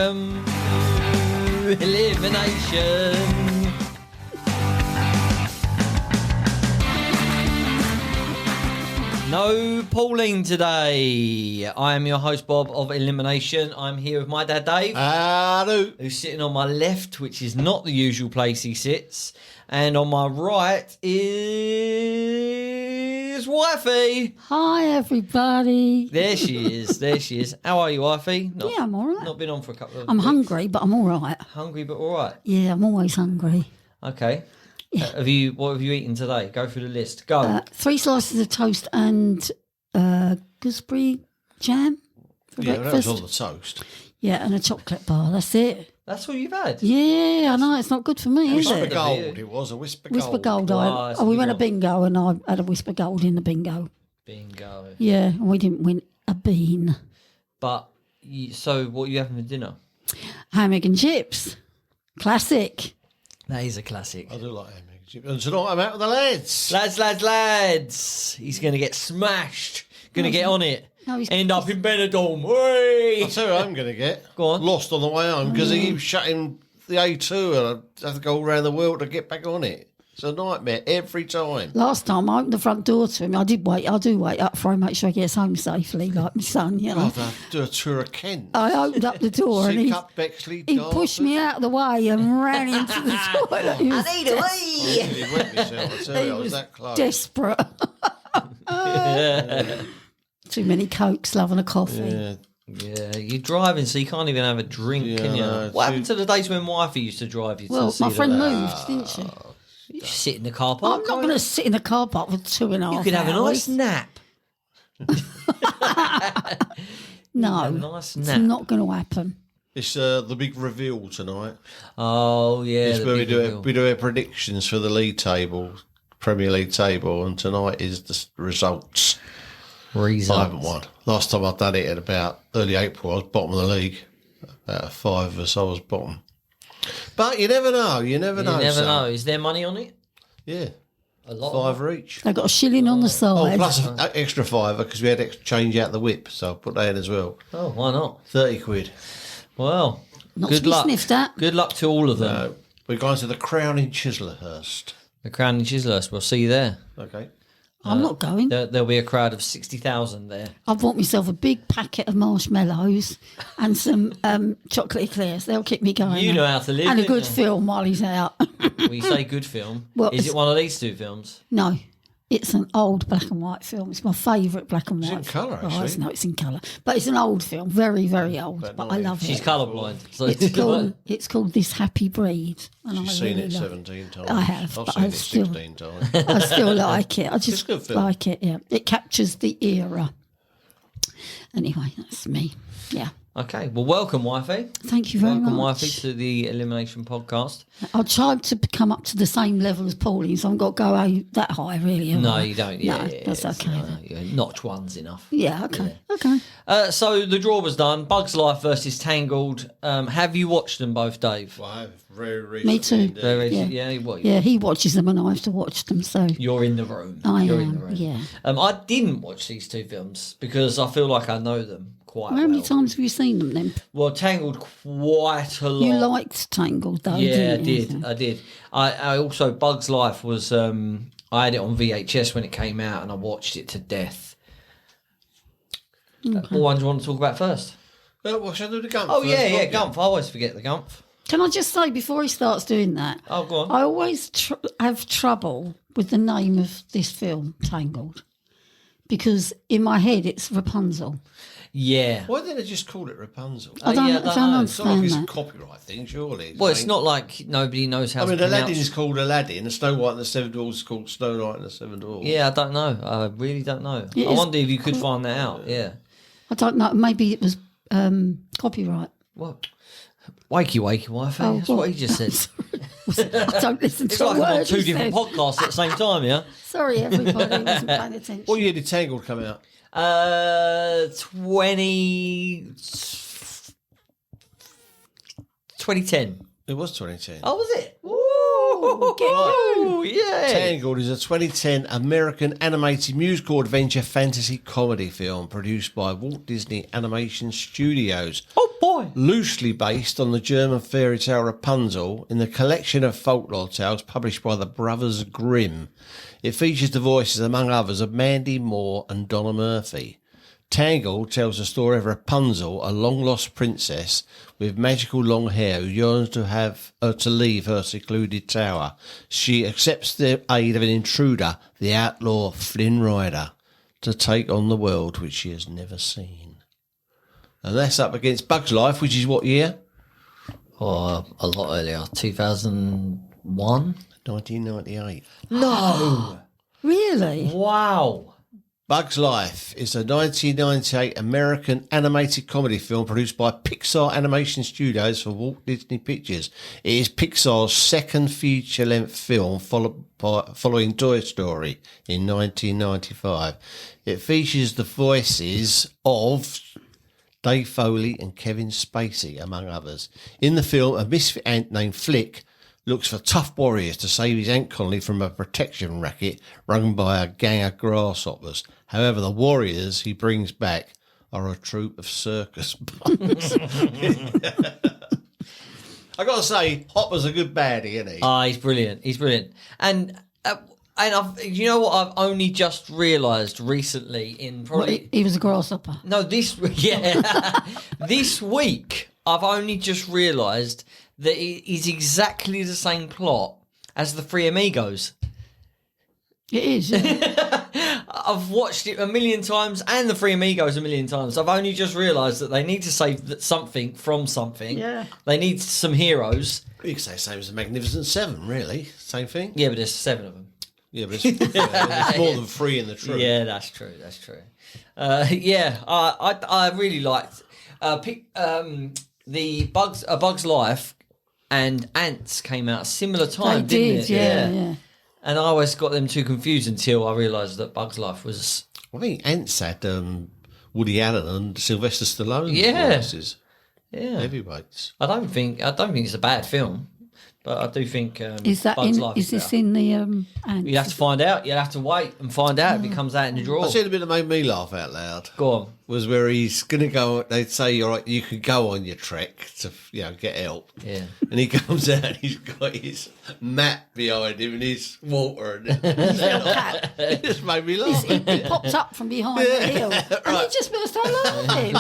Welcome to Elimination. No Pauline today. I am your host, Bob, of Elimination. I'm here with my dad, Dave. Hello. Who's sitting on my left, which is not the usual place he sits. And on my right is Wifey. Hi, everybody. There she is. There she is. How are you, Wifey? Yeah, I'm all right. Not been on for a couple of I'm weeks. hungry, but I'm all right. Hungry, but all right. Yeah, I'm always hungry. Okay. Yeah. What have you eaten today? Go through the list. Go. 3 slices of toast and gooseberry jam for Yeah, that breakfast. was on the toast. Yeah, and a chocolate bar. That's it. That's all you've had? Yeah, I know. It's not good for me, is Whisper it? gold. It was a whisper gold. Whisper gold. Wow, that's a we good went a one. bingo and I had a whisper gold in the bingo. Bingo. Yeah, and we didn't win a bean. But, so what are you having for dinner? Ham, egg and chips. Classic. That is a classic. I do like ham, egg, and chips. And tonight I'm out with the lads. Lads. He's going to get smashed. Going to get on it. No, he's- End up in Benidorm. I'll Whee! tell you what I'm going to get. Go on. Lost on the way home because he keeps shutting the A2 and I have to go all around the world to get back on it. It's a nightmare every time. Last time I opened the front door to him, I do wait up for him, make sure he gets home safely, like my son, you know. God, I have to do a tour of Kent. I opened up the door and Sidcup, Bexley, he Dartford. pushed me out of the way and ran into the toilet. He was, Need a wee! I nearly wet myself, I tell he you, I was was that close. desperate. Too many cokes, loving a coffee. Yeah. Yeah, you're driving, so you can't even have a drink, Yeah, can you? no, What happened to the days when Wifey used to drive you to Well, see my the friend lake? moved, didn't she? You just sit in the car park. I'm not going to sit in the car park for 2.5 You could have a nice hours. nap. No, a nice it's nap. not going to happen. It's the big reveal tonight. Oh, yeah. It's the where big reveal. we do our predictions for the league table, Premier League table, and tonight is the results. I haven't won. Last time I've done it at about early April, I was bottom of the league. About 5 of us, I was bottom. But you never know. You never know. You never son. know. Is there money on it? Yeah, A lot. £5 each. They got a shilling on the Oh, side. plus an extra £5 because we had extra change out the whip, so I put that in as well. Oh, why not? 30 quid. Well, Not good to be luck. sniffed at. Good luck to all of them. We're going to the Crown in Chislehurst. The Crown and Chislehurst. We'll see you there. Okay. I'm not going. There'll be a crowd of 60,000 there. I've bought myself a big packet of marshmallows and some chocolate eclairs. They'll keep me going. You know how to live, And a don't good you? film while he's out. When you say good film, Well, is it one of these two films? No, it's an old black and white film. It's my favourite black and It's white. in colour, Oh, actually. no, it's in colour. But it's an old film, very, very old. But I love She's it. colourblind. So It's called This Happy Breed. And She's I seen really it love 17 times. I have, I've but seen I it still- 16 times. I still like it. I It's a just good film. like it, yeah. It captures the era. Anyway, that's me. Yeah. Okay, well, welcome, Wifey. Thank you very Welcome, much. Wifey, to the Elimination Podcast. I tried to come up to the same level as Pauline, so I've got to go that high, really. haven't No, I? you don't. No, Yeah, that's okay. No, yeah, notch one's enough. Yeah, okay. Okay. So the draw was done. Bugs Life versus Tangled. Have you watched them both, Dave? Well, I have very recently. Me too. indeed. Yeah. Well, Yeah, he watches them and I have to watch them, so You're in the room. I You're am, in the room. yeah. I didn't watch these two films because I feel like I know them quite How well. many times have you seen them then? Well, Tangled quite a lot. You liked Tangled though, Yeah, I didn't you? did. I did. I also Bugs Life was. I had it on VHS when it came out, and I watched it to death. What one do you want to talk about first? Well, shall I do the Gump Oh first, yeah, won't you? Gumph. I always forget the Gumph. Can I just say before he starts doing that, Oh, go on. I always have trouble with the name of this film, Tangled, because in my head it's Rapunzel. Yeah. Why didn't they just call it Rapunzel? I don't, yeah, I I don't don't know. It's not like understand it's a that. copyright thing, surely. Well, it's not like nobody knows how I mean, to pronounce. Aladdin is called Aladdin, and Snow White and the Seven Dwarfs is called Snow White and the Seven Dwarfs. Yeah, I don't know. I really don't know. It I is wonder if you could find that out. Yeah. I don't know. Maybe it was copyright. What? Wakey, wifey. Oh, That's what? what he just said. I don't listen It's to like a I'm on word two he different said. podcasts at the same time, yeah? Sorry, everybody, I wasn't paying attention. What year did Tangled come out? 2010. It was 2010. Oh, was it? Ooh, yeah. Tangled is a 2010 American animated musical adventure fantasy comedy film produced by Walt Disney Animation Studios. Oh, boy. boy. Loosely based on the German fairy tale Rapunzel in the collection of folklore tales published by the Brothers Grimm. It features the voices, among others, of Mandy Moore and Donna Murphy. Tangled tells the story of Rapunzel, a long-lost princess with magical long hair who yearns to leave her secluded tower. She accepts the aid of an intruder, the outlaw Flynn Rider, to take on the world which she has never seen. And that's up against Bug's Life, which is what year? Oh, a lot earlier. 2001? 1998. No. Really? Wow. Bug's Life is a 1998 American animated comedy film produced by Pixar Animation Studios for Walt Disney Pictures. It is Pixar's second feature-length film following Toy Story in 1995. It features the voices of Dave Foley and Kevin Spacey, among others. In the film, a misfit ant named Flick looks for tough warriors to save his ant colony from a protection racket run by a gang of grasshoppers. However, the warriors he brings back are a troupe of circus bums. I got to say, Hopper's a good baddie, isn't he? He's brilliant. He's brilliant. And you know what I've only just realised recently in probably... Well, he was a grasshopper. No, this week I've only just realised that it is exactly the same plot as the Three Amigos. It is, yeah. I've watched it a million times and the Three Amigos a million times. I've only just realised that they need to save something from something. Yeah. They need some heroes. You could say the same as the Magnificent Seven, really. Same thing. Yeah, but there's 7 of them. Yeah, but it's more than 3 in the troop. Yeah, that's true. That's true. I really liked the Bug's Life and Ants came out a similar time, didn't it? Yeah. And I always got them too confused until I realised that Bug's Life was... I think Ants had Woody Allen and Sylvester Stallone. Yeah. Voices. Yeah. Heavyweights. I don't think it's a bad film, but I do think Is that Bug's in? Life Is this better. in the ants? You have to find out. You'll have to wait and find out if it comes out in the drawer. I said a bit that made me laugh out loud. Go on. Was where he's going to go. They'd say, "All right, you could go on your trek to, get help." Yeah. And he comes out and he's got his mat behind him and his water, and Cat. it just made me laugh. He popped up from behind the hill, and he just burst out laughing.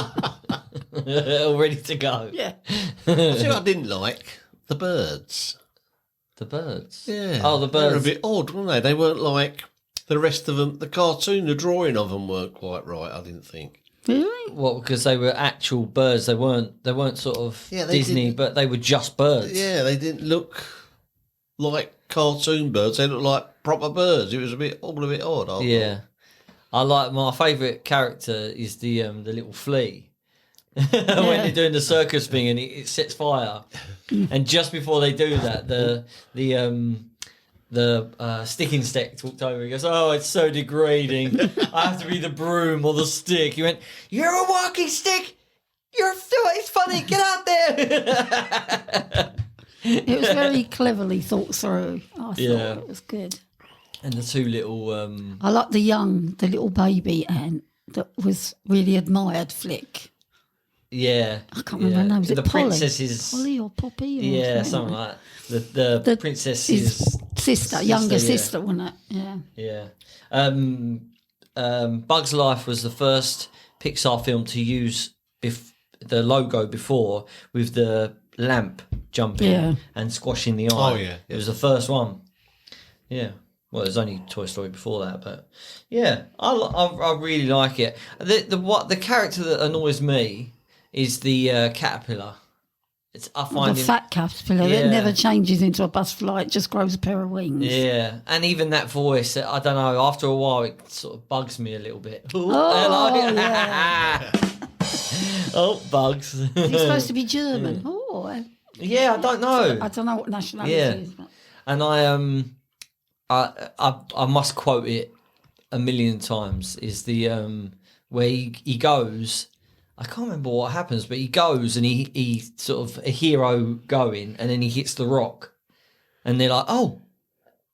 All ready to go. Yeah. I didn't like the birds. The birds. Yeah. Oh, the They were a birds. bit odd, weren't they? They weren't like the rest of them. The cartoon, the drawing of them weren't quite right, I didn't think. Really? What? Because they were actual birds. They weren't sort of Yeah, they Disney, didn't- but they were just birds. Yeah, they didn't look like cartoon birds. They looked like proper birds. It was a bit odd. I thought. Yeah. I like my favourite character is the little flea. When they're doing the circus thing and it sets fire, and just before they do that, the sticking stick walked over. He goes, "Oh, it's so degrading. I have to be the broom or the stick." He went, "You're a walking stick. It's funny. Get out there." It was very cleverly thought through. I thought it was good. And the two little I like the little baby ant that was really admired Flick. yeah, I can't remember her name. Was the it Polly? princesses. Polly or Poppy? Or Yeah, something like that. The The- princess's Sister, younger yeah. sister, wasn't it? Yeah. Yeah. Bug's Life was the first Pixar film to use the logo before with the lamp jumping and squashing the eye. Oh, yeah. It was the first one. Yeah. Well, there's only Toy Story before that, but yeah, I really like it. The character that annoys me is the caterpillar. I find The him, fat caterpillar Yeah. that never changes into a butterfly, it just grows a pair of wings. yeah, and even that voice, I don't know. After a while, it sort of bugs me a little bit. Ooh, Oh, hello. yeah. Oh, bugs. He's supposed to be German. Oh, Yeah, I don't know. I don't know what nationality Yeah. it is. But. And I must quote it a million times. Is the where he goes. I can't remember what happens, but he goes and he sort of a hero going, and then he hits the rock, and they're like, "Oh,"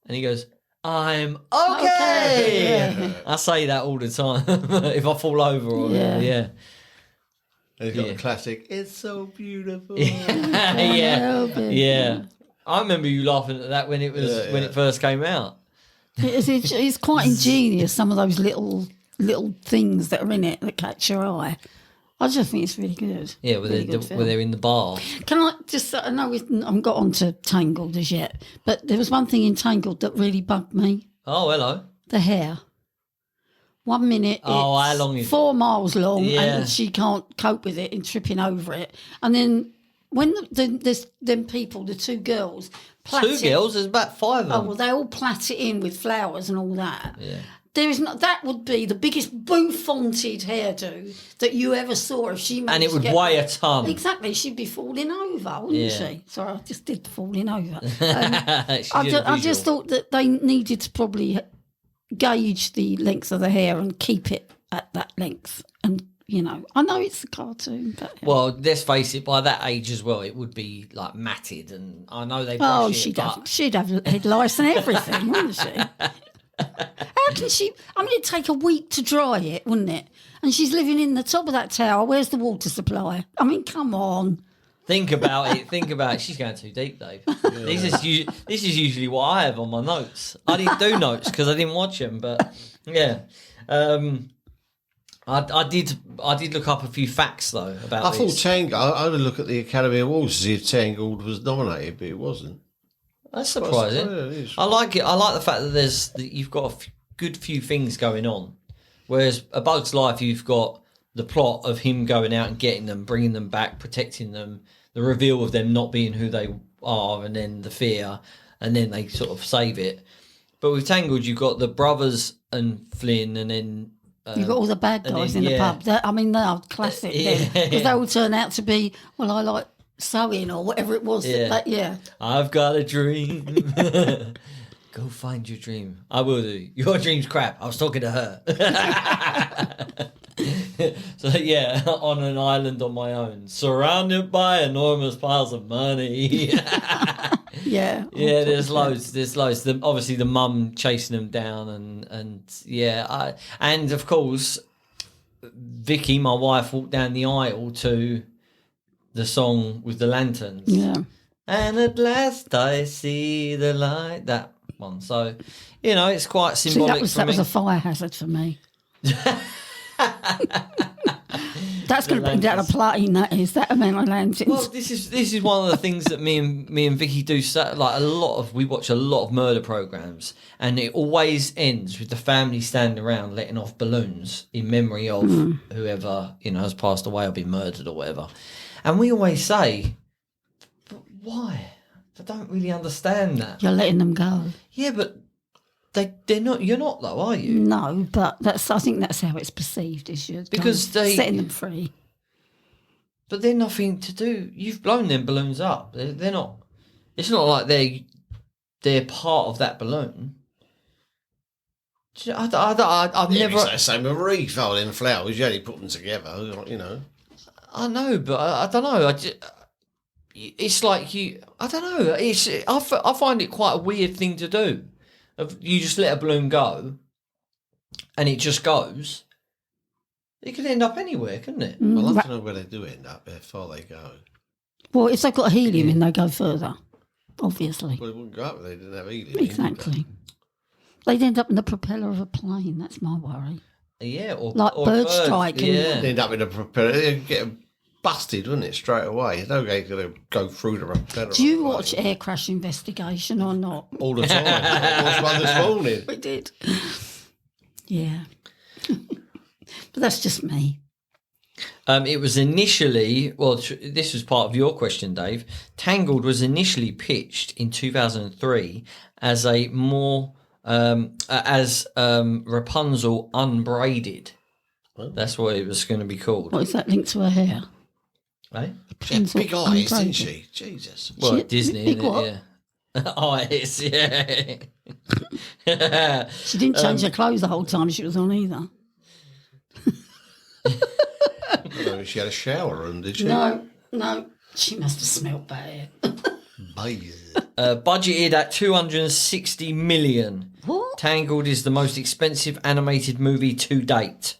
and he goes, "I'm okay." Yeah. I say that all the time if I fall over or Yeah. yeah. And he's got the classic, it's so beautiful. Yeah. I remember you laughing at that when it first came out. It's quite ingenious, some of those little things that are in it that catch your eye. I just think it's really good. Yeah, where they're in the bar. Can I just, I know we haven't got on to Tangled as yet, but there was one thing in Tangled that really bugged me. Oh, hello. The hair. 1 minute it's how long is 4 miles long Yeah. and she can't cope with it and tripping over it. And then when there's them people, the 2 girls, plait Two girls? There's about 5 of them. Oh, well, they all plait it in with flowers and all that. Yeah. There is not. That would be the biggest bouffanted hairdo that you ever saw if she managed And it would to get weigh a ton. Exactly, she'd be falling over, wouldn't she? Sorry, I just did falling over. I just thought that they needed to probably gauge the length of the hair and keep it at that length. And I know it's a cartoon, but Well, let's face it, by that age as well, it would be like matted, and I know they brush she'd have head lice and everything, wouldn't she? How can she? I mean, it'd take a week to dry it, wouldn't it? And she's living in the top of that tower. Where's the water supply? I mean, come on. Think about it. She's going too deep, Dave. This is usually what I have on my notes. I didn't do notes because I didn't watch them, but yeah. I did look up a few facts though about. I thought Tangled. I had a look at the Academy Awards to see if Tangled was nominated, but it wasn't. That's surprising. Yeah, it is. I like it. I like the fact that you've got a good few things going on, whereas A Bug's Life, you've got the plot of him going out and getting them, bringing them back, protecting them, the reveal of them not being who they are, and then the fear, and then they sort of save it. But with Tangled, you've got the brothers and Flynn, and then you've got all the bad guys in the pub. They are classic, because they all turn out to be, well, I like sewing or whatever it was. I've got a dream. Go find your dream. I will do. Your dream's crap. I was talking to her. So yeah, on an island on my own, surrounded by enormous piles of money. Yeah. There's loads. Obviously the mum chasing them down, and of course Vicky, my wife, walked down the aisle to the song with the lanterns. Yeah. And at last I see the light. That one. So, it's quite symbolic. That was a fire hazard for me. That's going to bring down a plane. That amount of lanterns. Well, this is one of the things that me and Vicky do. Like we watch a lot of murder programs, and it always ends with the family standing around letting off balloons in memory of whoever has passed away or been murdered or whatever. And we always say, but why? I don't really understand that. You're letting them go. Yeah, but they're not. You're not though, are you? No, but I think that's how it's perceived. Because setting them free. But they're nothing to do. You've blown them balloons up. They're not. It's not like they're part of that balloon. I've never. It's the same with wreath in flowers. You only put them together, I know, but I don't know. It's like you. I don't know. I find it quite a weird thing to do. You just let a balloon go, and it just goes. It could end up anywhere, couldn't it? I'd love to know where they do end up, how far they go. Well, if they've got helium in, they go further, obviously. Well, it wouldn't go up if they didn't have helium. Exactly. They'd end up in the propeller of a plane. That's my worry. Yeah, or bird strike. Yeah, they'd end up in a propeller. They'd get busted, wouldn't it, straight away? No guy's going to go through the propeller. Do you watch Air Crash Investigation or not? All the time. I watched one this morning. We did. Yeah. But that's just me. It was initially, this was part of your question, Dave. Tangled was initially pitched in 2003 as a more Rapunzel Unbraided. That's what it was going to be called. What is that linked to her hair? Eh? She had big eyes, didn't she? Jesus. Well, Disney, big isn't what? it? Yeah. Eyes, yeah. She didn't change her clothes the whole time she was on either. I don't know if she had a shower room, did she? No. She must have smelled bad. Budgeted at 260 million. What? Tangled is the most expensive animated movie to date.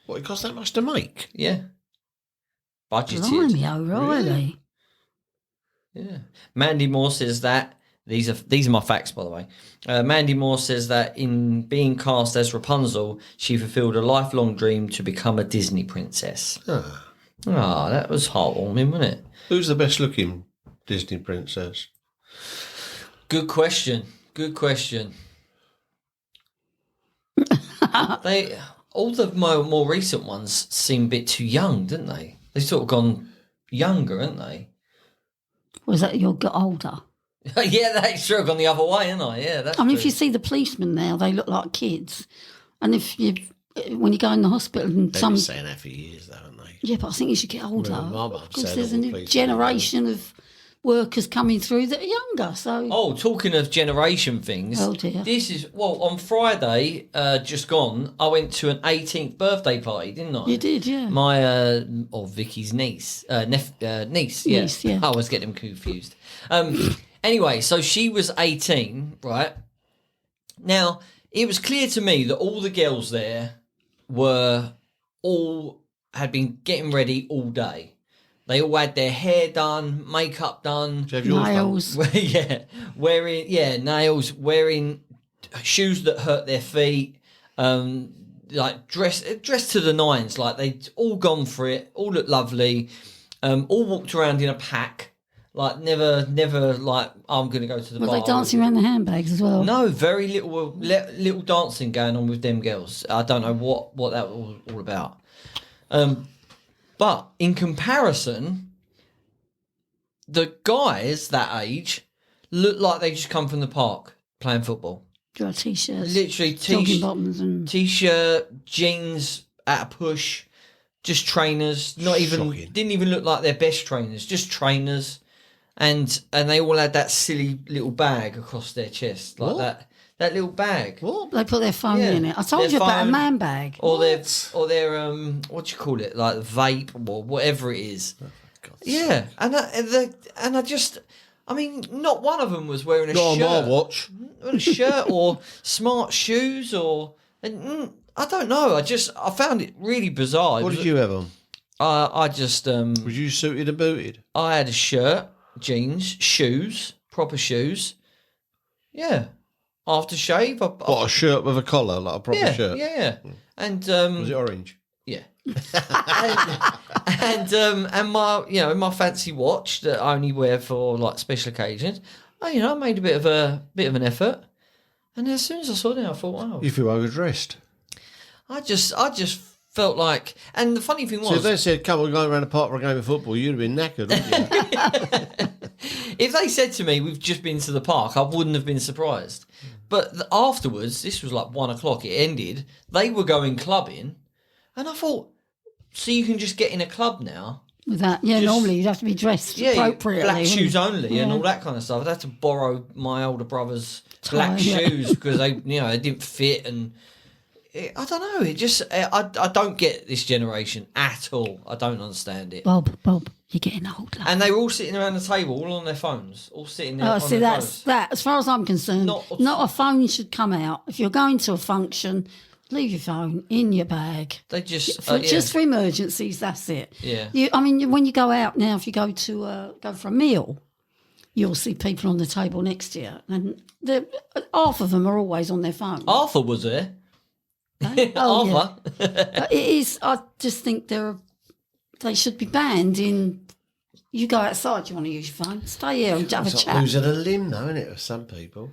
What, it cost that much to make? Yeah. budgeted. Blimey, O'Reilly. Yeah. Mandy Moore says that these are my facts, by the way. Mandy Moore says that in being cast as Rapunzel, she fulfilled a lifelong dream to become a Disney princess. That was heartwarming, wasn't it? Who's the best looking Disney princess? Good question. All the more recent ones seem a bit too young, didn't they? They've sort of gone younger, haven't they? Was that you'll get older? Yeah, that's true. Gone the other way, haven't I? Yeah, that's I mean, true. if you see the policemen now, they look like kids. And when you go in the hospital and They've been saying that for years, though, haven't they? Yeah, but I think you should get older. My mum Because said there's a all the new policemen generation of workers coming through that are younger. So Oh, talking of generation things. Oh, dear. This is, on Friday, just gone, I went to an 18th birthday party, didn't I? you did, yeah. My, Vicky's niece. Niece, yeah. Niece, yeah. I always get them confused. Anyway, so she was 18, right? Now, it was clear to me that all the girls there had been getting ready all day. They all had their hair done, makeup done. Do you have yours done? Nails. Nails, wearing shoes that hurt their feet, like dressed to the nines. Like they'd all gone for it, all looked lovely, all walked around in a pack. Like never like I'm going to go to the bar. Were they dancing around the handbags as well? No, very little dancing going on with them girls. I don't know what that was all about. But in comparison, the guys that age look like they just come from the park playing football. Dry t-shirts. Literally jogging bottoms and t-shirt, jeans at a push, just trainers. Didn't even look like their best trainers, just trainers. And they all had that silly little bag across their chest, like that little bag. What? they put their phone in it. I told you about a man bag. Or their what do you call it, like vape or whatever it is. Yeah, and I mean, not one of them was wearing a shirt. Not on my watch. A shirt or smart shoes I don't know. I found it really bizarre. What did you have on? I just Was you suited and booted? I had a shirt, jeans, shoes, proper shoes. Yeah. After shave. What, a shirt with a collar, like a proper shirt? Yeah. And was it orange? yeah. and my fancy watch that I only wear for like special occasions. I made a bit of an effort. And as soon as I saw that, I thought, wow. You feel overdressed. I just felt like, and the funny thing was, So if they said, come on, go around the park for a game of football, you'd have been knackered, wouldn't you? if they said to me, we've just been to the park, I wouldn't have been surprised. But afterwards, this was like 1:00, it ended, they were going clubbing, and I thought, so you can just get in a club now? With that, normally you'd have to be dressed appropriately. Black shoes only and all that kind of stuff. I'd have to borrow my older brother's black shoes because they didn't fit, and I don't know. It just I don't get this generation at all. I don't understand it. Bob, you're getting old. And they were all sitting around the table, all on their phones, all sitting there. Oh, see, that's that. As far as I'm concerned, Not a phone should come out. If you're going to a function, leave your phone in your bag. They just just for emergencies. That's it. Yeah. When you go out now, if you go to go for a meal, you'll see people on the table next to you, and half of them are always on their phone. Arthur was there. Oh, Arthur. Yeah. It is. I just think they should be banned in. You go outside, you want to use your phone, stay here and have a It's chat. like losing a limb, though, isn't it, for some people?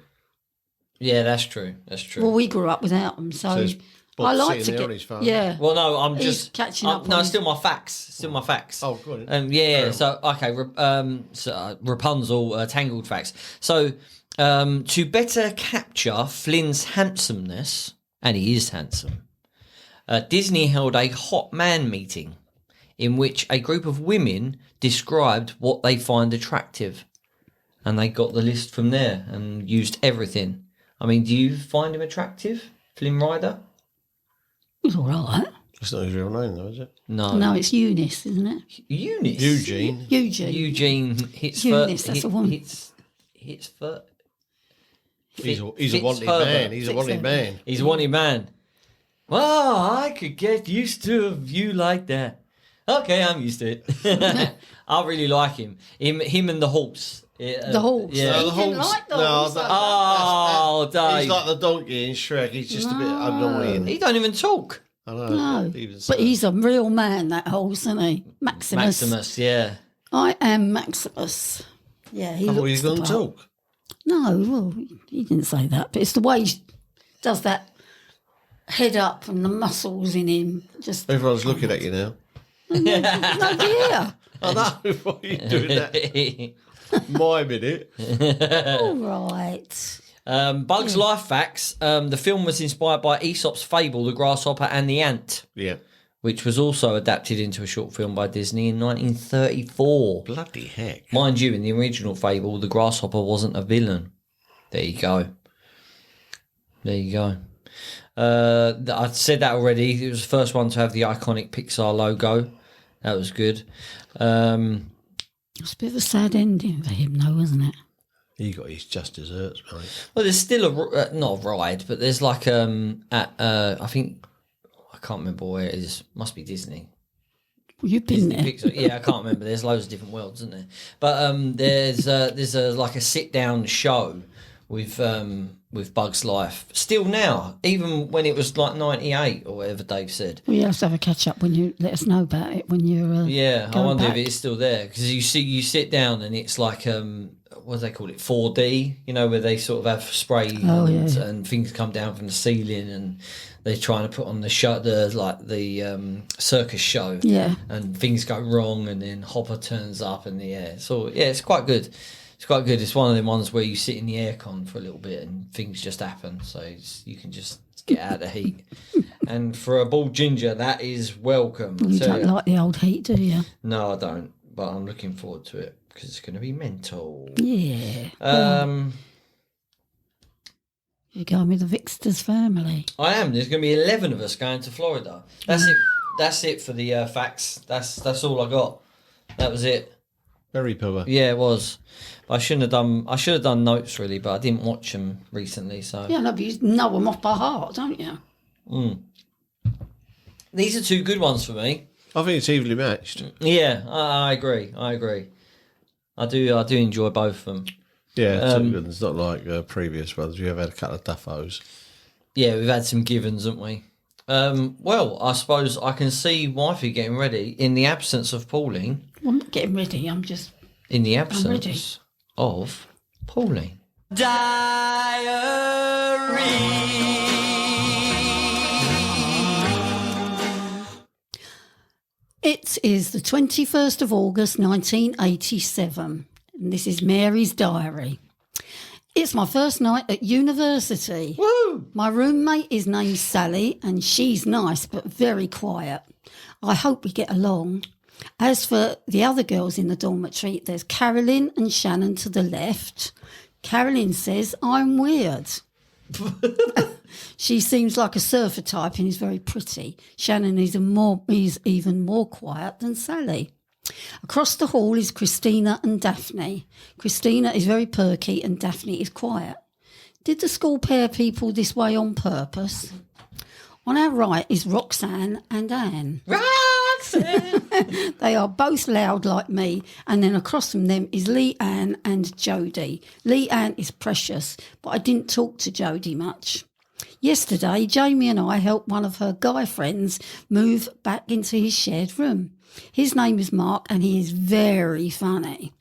Yeah, that's true. Well, we grew up without them, so he's I like to sitting there get. on his phone. Yeah. Well, no, I'm He's just catching up No, on- still my facts. Oh, good. Yeah. So okay. Repunzal, Tangled facts. So to better capture Flynn's handsomeness, and he is handsome, Disney held a hot man meeting in which a group of women described what they find attractive, and they got the list from there and used everything. I mean, do you find him attractive, Flynn Rider? It's all right. That's not his real name, though, is it? No, it's Eunice, isn't it? Eunice. Eugene. Eugene hits Eunice, that's a woman. Hits for. He's a wanted man. He's a wanted man. He's a wanted man. Well, I could get used to a view like that. Okay, I'm used to it. I really like him. Him and the horse. The horse. Yeah. No, He the didn't horse- like the no, horse. that- Oh, Dave. He's like the donkey in Shrek. He's just a bit annoying. He don't even talk. I know. No, Even so. but he's a real man, that horse, isn't he? Maximus, yeah. I am Maximus. Yeah, he I thought looks he was the going to part. talk. No, well, he didn't say that, but it's the way he does that head up and the muscles in him. Just Everyone's looking at you now. no idea. I know. Why are you doing that? Miming it. All right. Bugs Life facts. The film was inspired by Aesop's fable, The Grasshopper and the Ant, Yeah. which was also adapted into a short film by Disney in 1934. Bloody heck. Mind you, in the original fable, the grasshopper wasn't a villain. There you go. There you go. I said that already. It was the first one to have the iconic Pixar logo. That was good. It's a bit of a sad ending for him, though, isn't it? He got his just desserts, mate. Well, there's still not a ride, but there's like I think I can't remember where it is. Must be Disney. Well, you've been Disney there. Pixar. Yeah, I can't remember. There's loads of different worlds, isn't there? But there's a like a sit down show with Bugs Life. Still now, even when it was like 98 or whatever Dave said. Well, you have to have a catch up when you let us know about it when you're. Yeah, I going wonder back. if it's still there because you sit down and it's like what do they call it, 4D? You know, where they sort of have spray and things come down from the ceiling and they're trying to put on the show, the circus show. Yeah. And things go wrong and then Hopper turns up in the air. So yeah, it's quite good. It's quite good. It's one of them ones where you sit in the aircon for a little bit and things just happen. So you can just get out of the heat. And for a bald ginger, that is welcome. You Tell don't ya. like the old heat, do you? No, I don't. But I'm looking forward to it because it's going to be mental. Yeah. You're going with the Vixters family. I am. There's going to be 11 of us going to Florida. That's it. That's it for the facts. That's all I got. That was it. Very poor. Yeah, it was. I should have done notes really, but I didn't watch them recently. So Yeah, no, but you know them off by heart, don't you? these are two good ones for me. I think it's evenly matched. Yeah, I agree. I do enjoy both of them. Yeah, two good. It's not like previous ones. We have had a couple of duffos. Yeah, we've had some givens, haven't we? Well, I suppose I can see Wifey getting ready in the absence of Pauline. Well, I'm not getting ready. I'm just. In the ready. absence of Pauline. It is the 21st of August 1987, and this is Mary's diary. It's my first night at university. Woo! My roommate is named Sally, and she's nice but very quiet. I hope we get along. As for the other girls in the dormitory, there's Carolyn and Shannon to the left. Carolyn says I'm weird. She seems like a surfer type and is very pretty. Shannon is even more quiet than Sally. Across the hall is Christina and Daphne. Christina is very perky and Daphne is quiet. Did the school pair people this way on purpose? On our right is Roxanne and Anne. Roxanne! They are both loud like me, and then across from them is Leanne and Jodie. Leanne is precious, but I didn't talk to Jodie much. Yesterday, Jamie and I helped one of her guy friends move back into his shared room. His name is Mark, and he is very funny.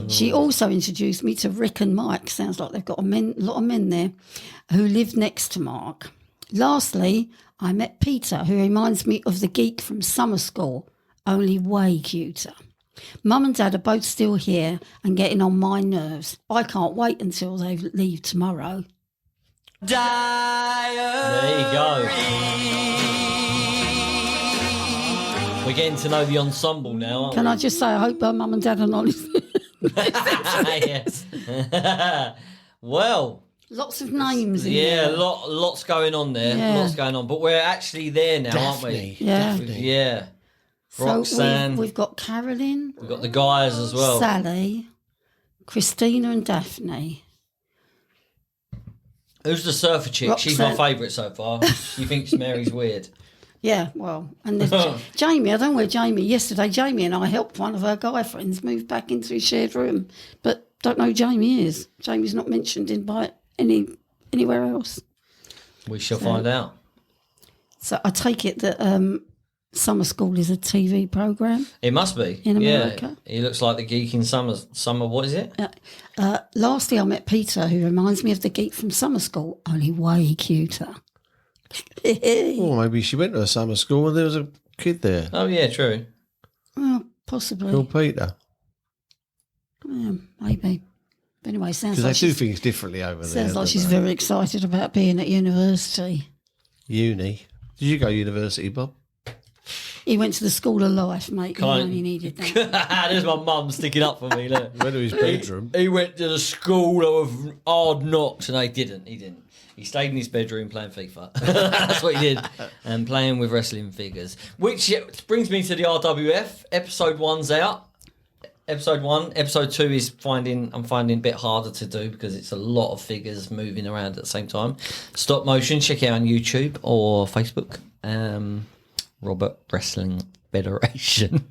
She also introduced me to Rick and Mike. Sounds like they've got a lot of men there who live next to Mark. Lastly, I met Peter, who reminds me of the geek from summer school, only way cuter. Mum and Dad are both still here and getting on my nerves. I can't wait until they leave tomorrow. There you go. We're getting to know the ensemble now, aren't Can we? I just say I hope her mum and dad are not listening? Yes. Well, Lots of names in yeah, there. lots going on there. Yeah. Lots going on. But we're actually there now, aren't we? Yeah. Yeah. So Roxanne. we've got Carolyn, We've got the guys as well. Sally, Christina and Daphne. Who's the surfer chick? She's my Roxanne. favourite so far. She thinks Mary's weird. Yeah, well, and there's Jamie. I don't know where Jamie. Yesterday, Jamie and I helped one of her guy friends move back into his shared room, but don't know who Jamie is. Jamie's not mentioned anywhere else. We shall find out. So I take it that Summer School is a TV program. It must be in America. Yeah. He looks like the geek in summer. What is it? Lastly, I met Peter, who reminds me of the geek from Summer School, only way cuter. Well, maybe she went to a summer school and there was a kid there. Oh yeah, true. Well, possibly. Called Peter. Yeah, maybe. But anyway, sounds Because like they do things differently over there. Sounds like she's very excited about being at university. Uni. Did you go to university, Bob? He went to the School of Life, mate. He only needed that. There's my mum sticking up for me. Look. He went to his bedroom. He went to the School of Hard Knocks. No, he didn't. He stayed in his bedroom playing FIFA. That's what he did. And playing with wrestling figures. Which brings me to the RWF. Episode 1's out. Episode 1. Episode 2 is I'm finding a bit harder to do because it's a lot of figures moving around at the same time. Stop motion. Check it out on YouTube or Facebook. Robert Wrestling Federation.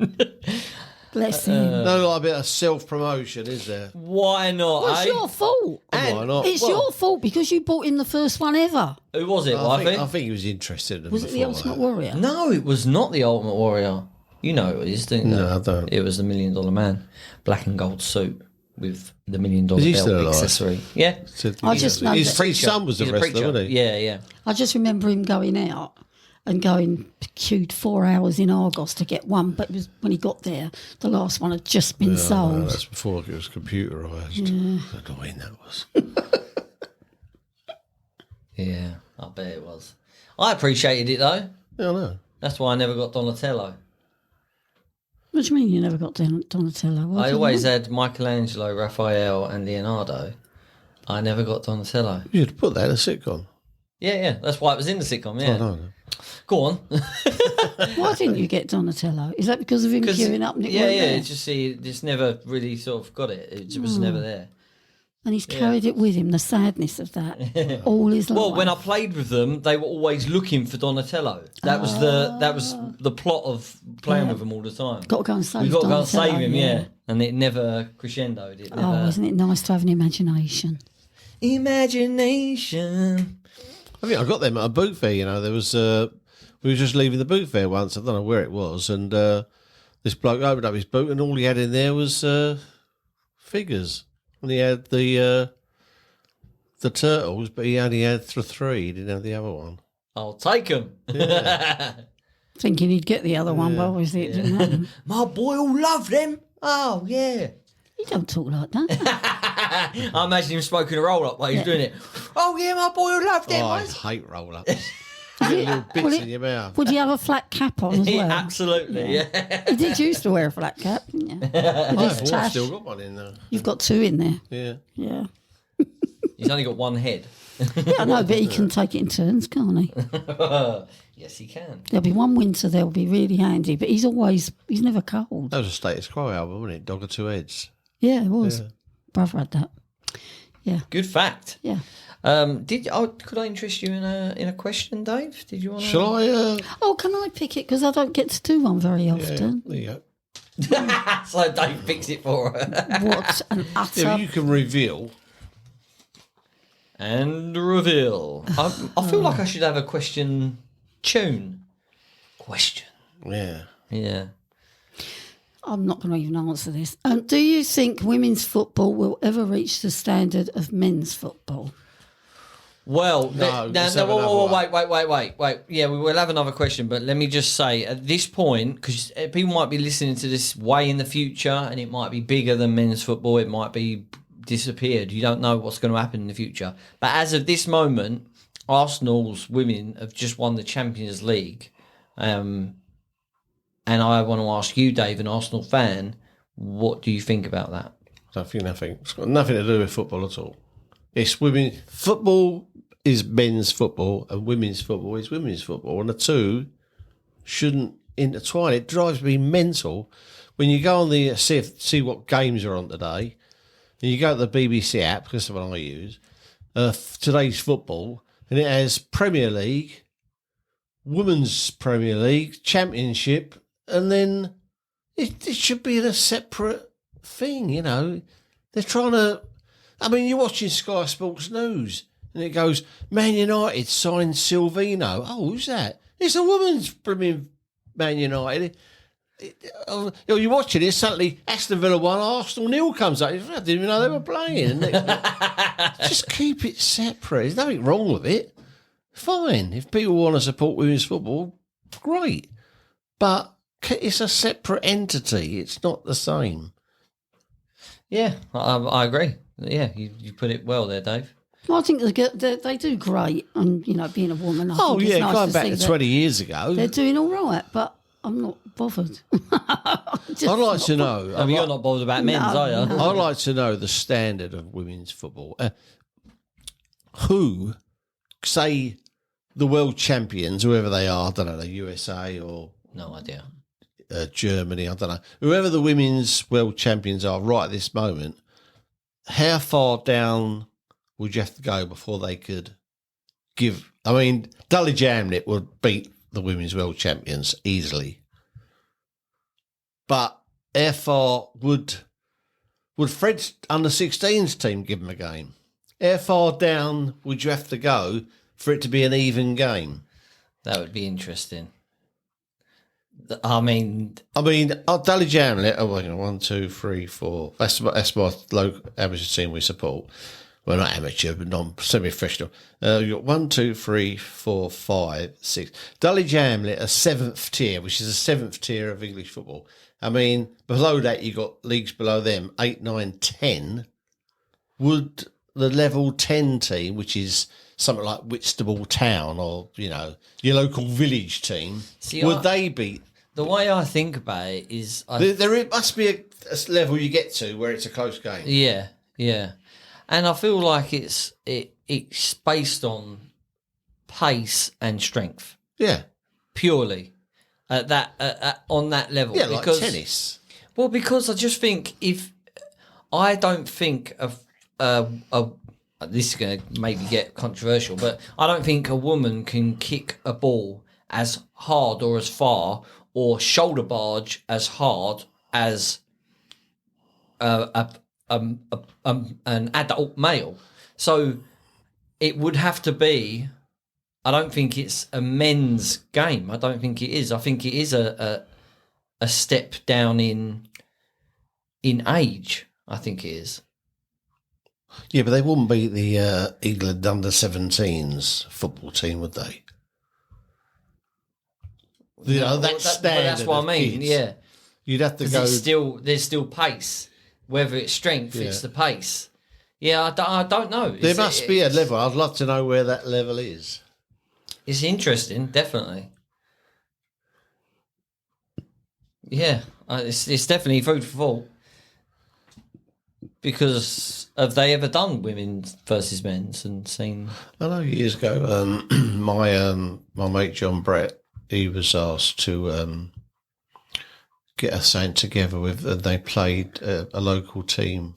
Bless him. No, like a bit of self-promotion, is there? Why not? Well, it's your fault. Why not? It's your fault because you bought in the first one ever. Who was it, I think he was interested in Was it the Ultimate Warrior? No, it was not the Ultimate Warrior. You know who it is, don't you? No, I don't. It was the $1 Million Man. Black and gold suit with the $1 Million Is he belt still alive? accessory. Yeah. I just know his son was the He's a wrestler, preacher. wasn't he? Yeah. I just remember him going out and queued 4 hours in Argos to get one, but it was when he got there, the last one had just been sold. No, that's before it was computerised. Yeah. I don't know when that was. Yeah, I bet it was. I appreciated it, though. Yeah, I know. That's why I never got Donatello. What do you mean you never got Donatello? I always had Michelangelo, Raphael and Leonardo. I never got Donatello. You had to put that in a sitcom. Yeah. That's why it was in the sitcom, yeah. I know. Go on. Why didn't you get Donatello? Is that because of him queuing up? And it weren't there? Just never really sort of got it. It was never there. And he's carried it with him, the sadness of that, all his life. Well, when I played with them, they were always looking for Donatello. That was the plot of playing with them all the time. Got to go and save We've got to go and Donatello, save him, yeah. And it never crescendoed. It never... Oh, isn't it nice to have an imagination? Imagination. I think I got them at a boot fair, There was... we were just leaving the boot fair once. I don't know where it was. And this bloke opened up his boot and all he had in there was figures. And he had the turtles, but he only had three. He didn't have the other one. I'll take them. Yeah. Thinking he'd get the other one, but obviously it didn't happen. My boy will love them. Oh, yeah. You don't talk like that. I imagine him smoking a roll-up while he's doing it. Oh, yeah, my boy will love them. I hate roll-ups. Little bits in your mouth. Would you have a flat cap on as well? Absolutely, yeah. You did used to wear a flat cap, didn't you? I've still got one in there. You've got two in there. Yeah. Yeah. He's only got one head. Yeah, I know, but he can take it in turns, can't he? Yes, he can. There'll be one winter that'll be really handy, but he's never cold. That was a Status Quo album, wasn't it? Dog of Two Heads. Yeah, it was. Yeah. Brother had that. Yeah. Good fact. Yeah. Could I interest you in a question, Dave? Did you want to? Shall I? Oh, can I pick it? Because I don't get to do one very often. There you go. So Dave picks it for her. What an utter... Yeah, you can reveal. And reveal. I feel like I should have a question tune. Question. Yeah. Yeah. I'm not going to even answer this. Do you think women's football will ever reach the standard of men's football? Well, wait. Yeah, we will have another question, but let me just say, at this point, because people might be listening to this way in the future, and it might be bigger than men's football, it might be disappeared. You don't know what's going to happen in the future. But as of this moment, Arsenal's women have just won the Champions League. And I want to ask you, Dave, an Arsenal fan, what do you think about that? I think nothing. It's got nothing to do with football at all. It's women. Football is men's football, and women's football is women's football, and the two shouldn't intertwine. It drives me mental when you go on the see what games are on today, and you go to the BBC app, because that's what I use, today's football, and it has Premier League, Women's Premier League, Championship, and then it should be in a separate thing, you know. They're trying to... I mean, you're watching Sky Sports News, and it goes, Man United signed Silvino. Oh, who's that? It's a woman's blooming Man United. You're watching it, suddenly Aston Villa 1, Arsenal 0 comes up. I didn't even know they were playing. Just keep it separate. There's nothing wrong with it. Fine. If people want to support women's football, great. But it's a separate entity. It's not the same. Yeah, I agree. Yeah, you put it well there, Dave. Well, I think they do great, and being a woman. I think it's nice going to back see to that 20 years ago. they're doing all right, but I'm not bothered. I'd like to know. I mean, you're not bothered about men's, are you? No. I'd like to know the standard of women's football. Who, say, the world champions, whoever they are, I don't know, the USA or No idea. Germany, I don't know, whoever the women's world champions are right at this moment, how far down would you have to go before they could give? I mean, Dulwich Hamlet would beat the women's world champions easily. But how far would Fred's under-16s team give them a game? How far down would you have to go for it to be an even game? That would be interesting. I mean, Dulwich Hamlet, 1, 2, 3, 4. That's my local amateur team we support. Well, not amateur, but semi-professional. You've got 1, 2, 3, 4, 5, 6. Dulwich Hamlet, a 7th tier, which is a 7th tier of English football. I mean, below that, you've got leagues below them, 8, 9, 10. Would the level 10 team, which is something like Whitstable Town or, your local village team, they beat? The way I think about it is... There must be a level you get to where it's a close game. Yeah, yeah. And I feel like it's based on pace and strength. Yeah. Purely. On that level. Yeah, like tennis. Well, because I just think I don't think this is going to maybe get controversial, but I don't think a woman can kick a ball as hard or as far or shoulder barge as hard as an adult male. So it would have to be... I don't think it's a men's game. I don't think it is. I think it is a step down in age. I think it is. Yeah, but they wouldn't beat the England under-17s football team, would they? That's standard. That's what I mean. Kids. Yeah, you'd have to go. There's still pace. Whether it's strength, it's the pace. Yeah, I don't know. There must be a level. I'd love to know where that level is. It's interesting, definitely. Yeah, it's definitely food for thought. Because have they ever done women's versus men's and seen? I know years ago, my mate John Brett, he was asked to get us something together with, and they played a local team.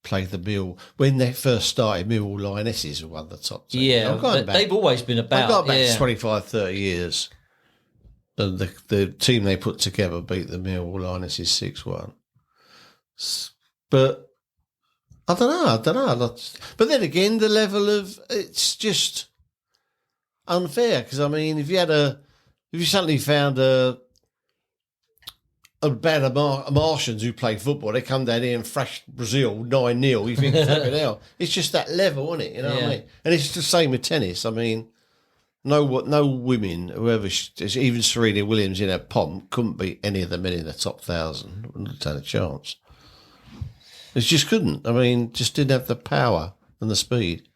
Played the Mill when they first started. Millwall Lionesses were one of the top teams. Yeah, they've always been about. I've got back 25, 30 years. And the team they put together beat the Millwall Lionesses 6-1. But I don't know. But then again, the level of it's just unfair because I mean, if you suddenly found a band of Martians who play football, they come down here and thrash Brazil 9-0. You think, fucking hell. It's just that level, isn't it? You know what I mean? And it's the same with tennis. I mean, no women, even Serena Williams in her pomp, couldn't beat any of the men in the top 1,000. Wouldn't have had a chance. It just couldn't. I mean, just didn't have the power and the speed.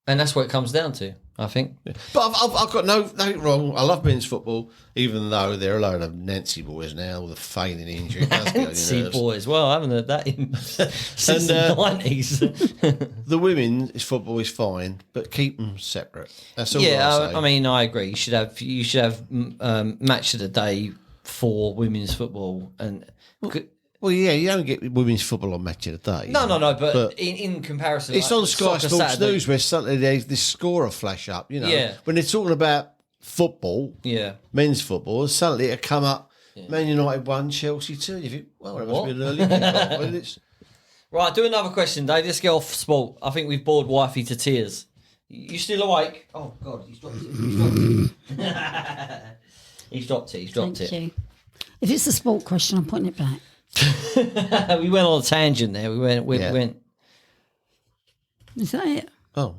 And that's what it comes down to, I think. Yeah. But I've got nothing wrong. I love men's football, even though they're a load of Nancy boys now with a feigning injury. Nancy boys, well, I haven't heard that since the 90s. The women's football is fine, but keep them separate. That's all. Yeah, I mean, I agree. You should have match of the day for women's football and. Well, yeah, you don't get women's football on Match of the Day. No, but in comparison... It's on Sky Sports News where suddenly there's this scorer flash up, you know. Yeah. When they're talking about football, men's football, suddenly it come up. Man United 1, Chelsea 2. You think, well, that must be an early kickoff. Right, do another question, Dave. Let's get off sport. I think we've bored wifey to tears. You still awake? Oh, God, he's dropped it. He's dropped it. Thank you. If it's a sport question, I'm putting it back. We went on a tangent there. We went. Is that it? Oh.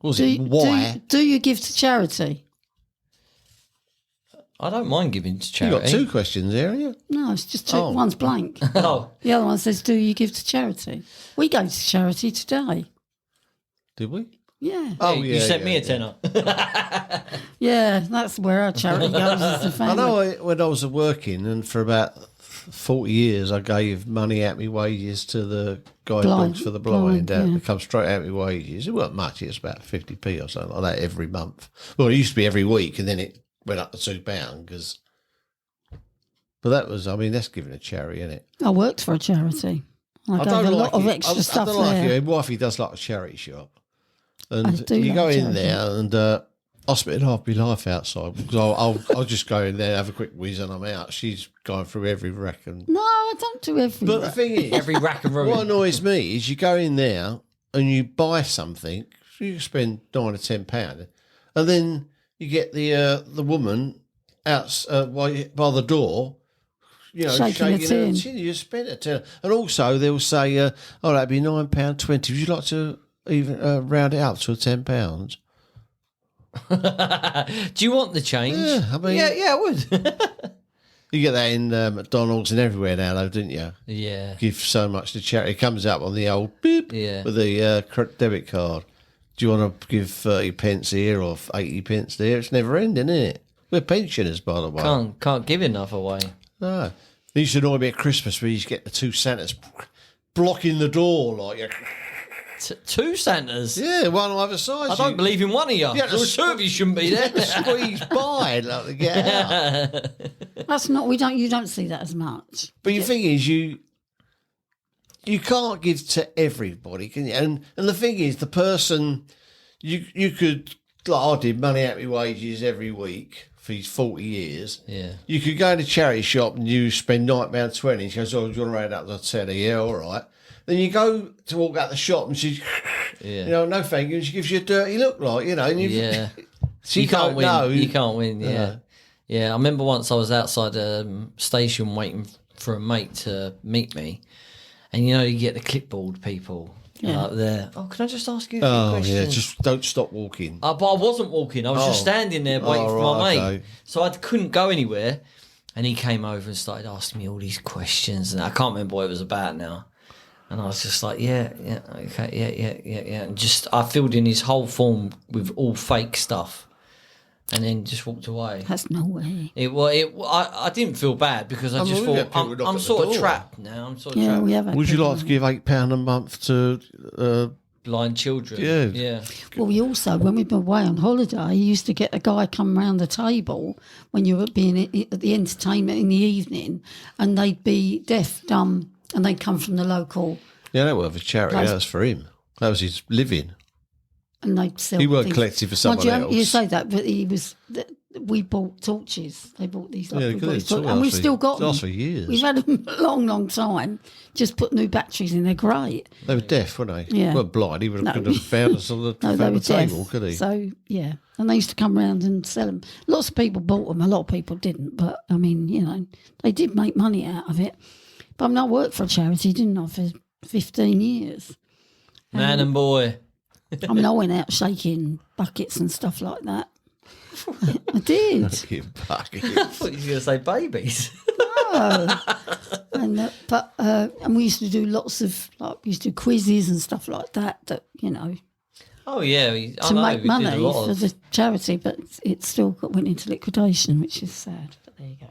Was it why? Do you give to charity? I don't mind giving to charity. You got 2 questions there, haven't you? No, it's just 2. One's blank. The other one says, do you give to charity? We go to charity today. Did we? Yeah. Oh, yeah. You sent me a tenner. Yeah, that's where our charity goes as a family. I know when I was working, and for about 40 years, I gave money out my wages to the guide dogs for the blind. It comes straight out my wages. It wasn't much. It was about 50p or something like that every month. Well, it used to be every week, and then it went up to £2 but that was, that's giving a charity, isn't it? I worked for a charity. I gave a lot of extra stuff there. I don't like it. Wifey does like a charity shop. And you go in there and I spend half my life outside because I'll just go in there, have a quick whiz and I'm out. She's going through every rack. No, I don't do every But the thing is, every rack and room. What annoys me is you go in there and you buy something, so you spend £9 or £10, and then you get the woman out by the door, shaking her tin. You spent a tenner. And also they'll say, that'd be £9.20. Would you like to even round it up to £10? Do you want the change? Yeah, I would. You get that in McDonald's and everywhere now, though, didn't you? Yeah. Give so much to charity. It comes up on the old beep with the debit card. Do you want to give 30 pence here or 80 pence there? It's never ending, isn't it? We're pensioners, by the way. Can't give enough away. No. There used to annoy me at Christmas where you used to get the 2 Santas blocking the door like 2 Santas? Yeah, one on either side. I don't believe in one of you. Yeah, the 2 of you shouldn't be there. Squeeze by like to get out. That's not. You don't see that as much. But the thing is, you can't give to everybody, can you? And the thing is, the person you could, like I did, money out my wages every week for these 40 years. Yeah. You could go to a charity shop and you spend £9.20. She goes, "Oh, do you want to round up to 10?" Yeah, all right. Then you go to walk out the shop and she's, no thank you. And she gives you a dirty look, like, and you, you can't win. You can't win. Yeah, yeah. I remember once I was outside a station waiting for a mate to meet me, and you get the clipboard people there. Oh, can I just ask you a few questions? Yeah, just don't stop walking. But I wasn't walking. I was just standing there waiting for my mate, so I couldn't go anywhere. And he came over and started asking me all these questions, and I can't remember what it was about now. And I was just like, okay, yeah. And just, I filled in his whole form with all fake stuff and then just walked away. That's no way. I didn't feel bad because I just thought, I'm sort of trapped now. I'm sort of trapped. We have Would you like to give £8 a month to blind children? Yeah. Well, we also, when we've been away on holiday, you used to get a guy come round the table when you were being at the entertainment in the evening, and they'd be deaf, dumb, and they'd come from the local. Yeah, that was a charity. That was for him. That was his living. And they'd sell. He weren't collecting for someone else. You say that, but he was. We bought torches. They bought these. And we've still got them. Last for years. We've had them a long, long time. Just put new batteries in. They're great. They were deaf, weren't they? Yeah. They weren't blind. He could have found us on the, table, could he? So, yeah. And they used to come round and sell them. Lots of people bought them. A lot of people didn't. But, I mean, they did make money out of it. But I worked for a charity, didn't I, for 15 years. Man and boy. I went out shaking buckets and stuff like that. I did. Buckets. I thought you were going to say babies. No. And we used to do lots of, we used to do quizzes and stuff like that, Oh, yeah. To make money for the charity, but it still went into liquidation, which is sad. But there you go.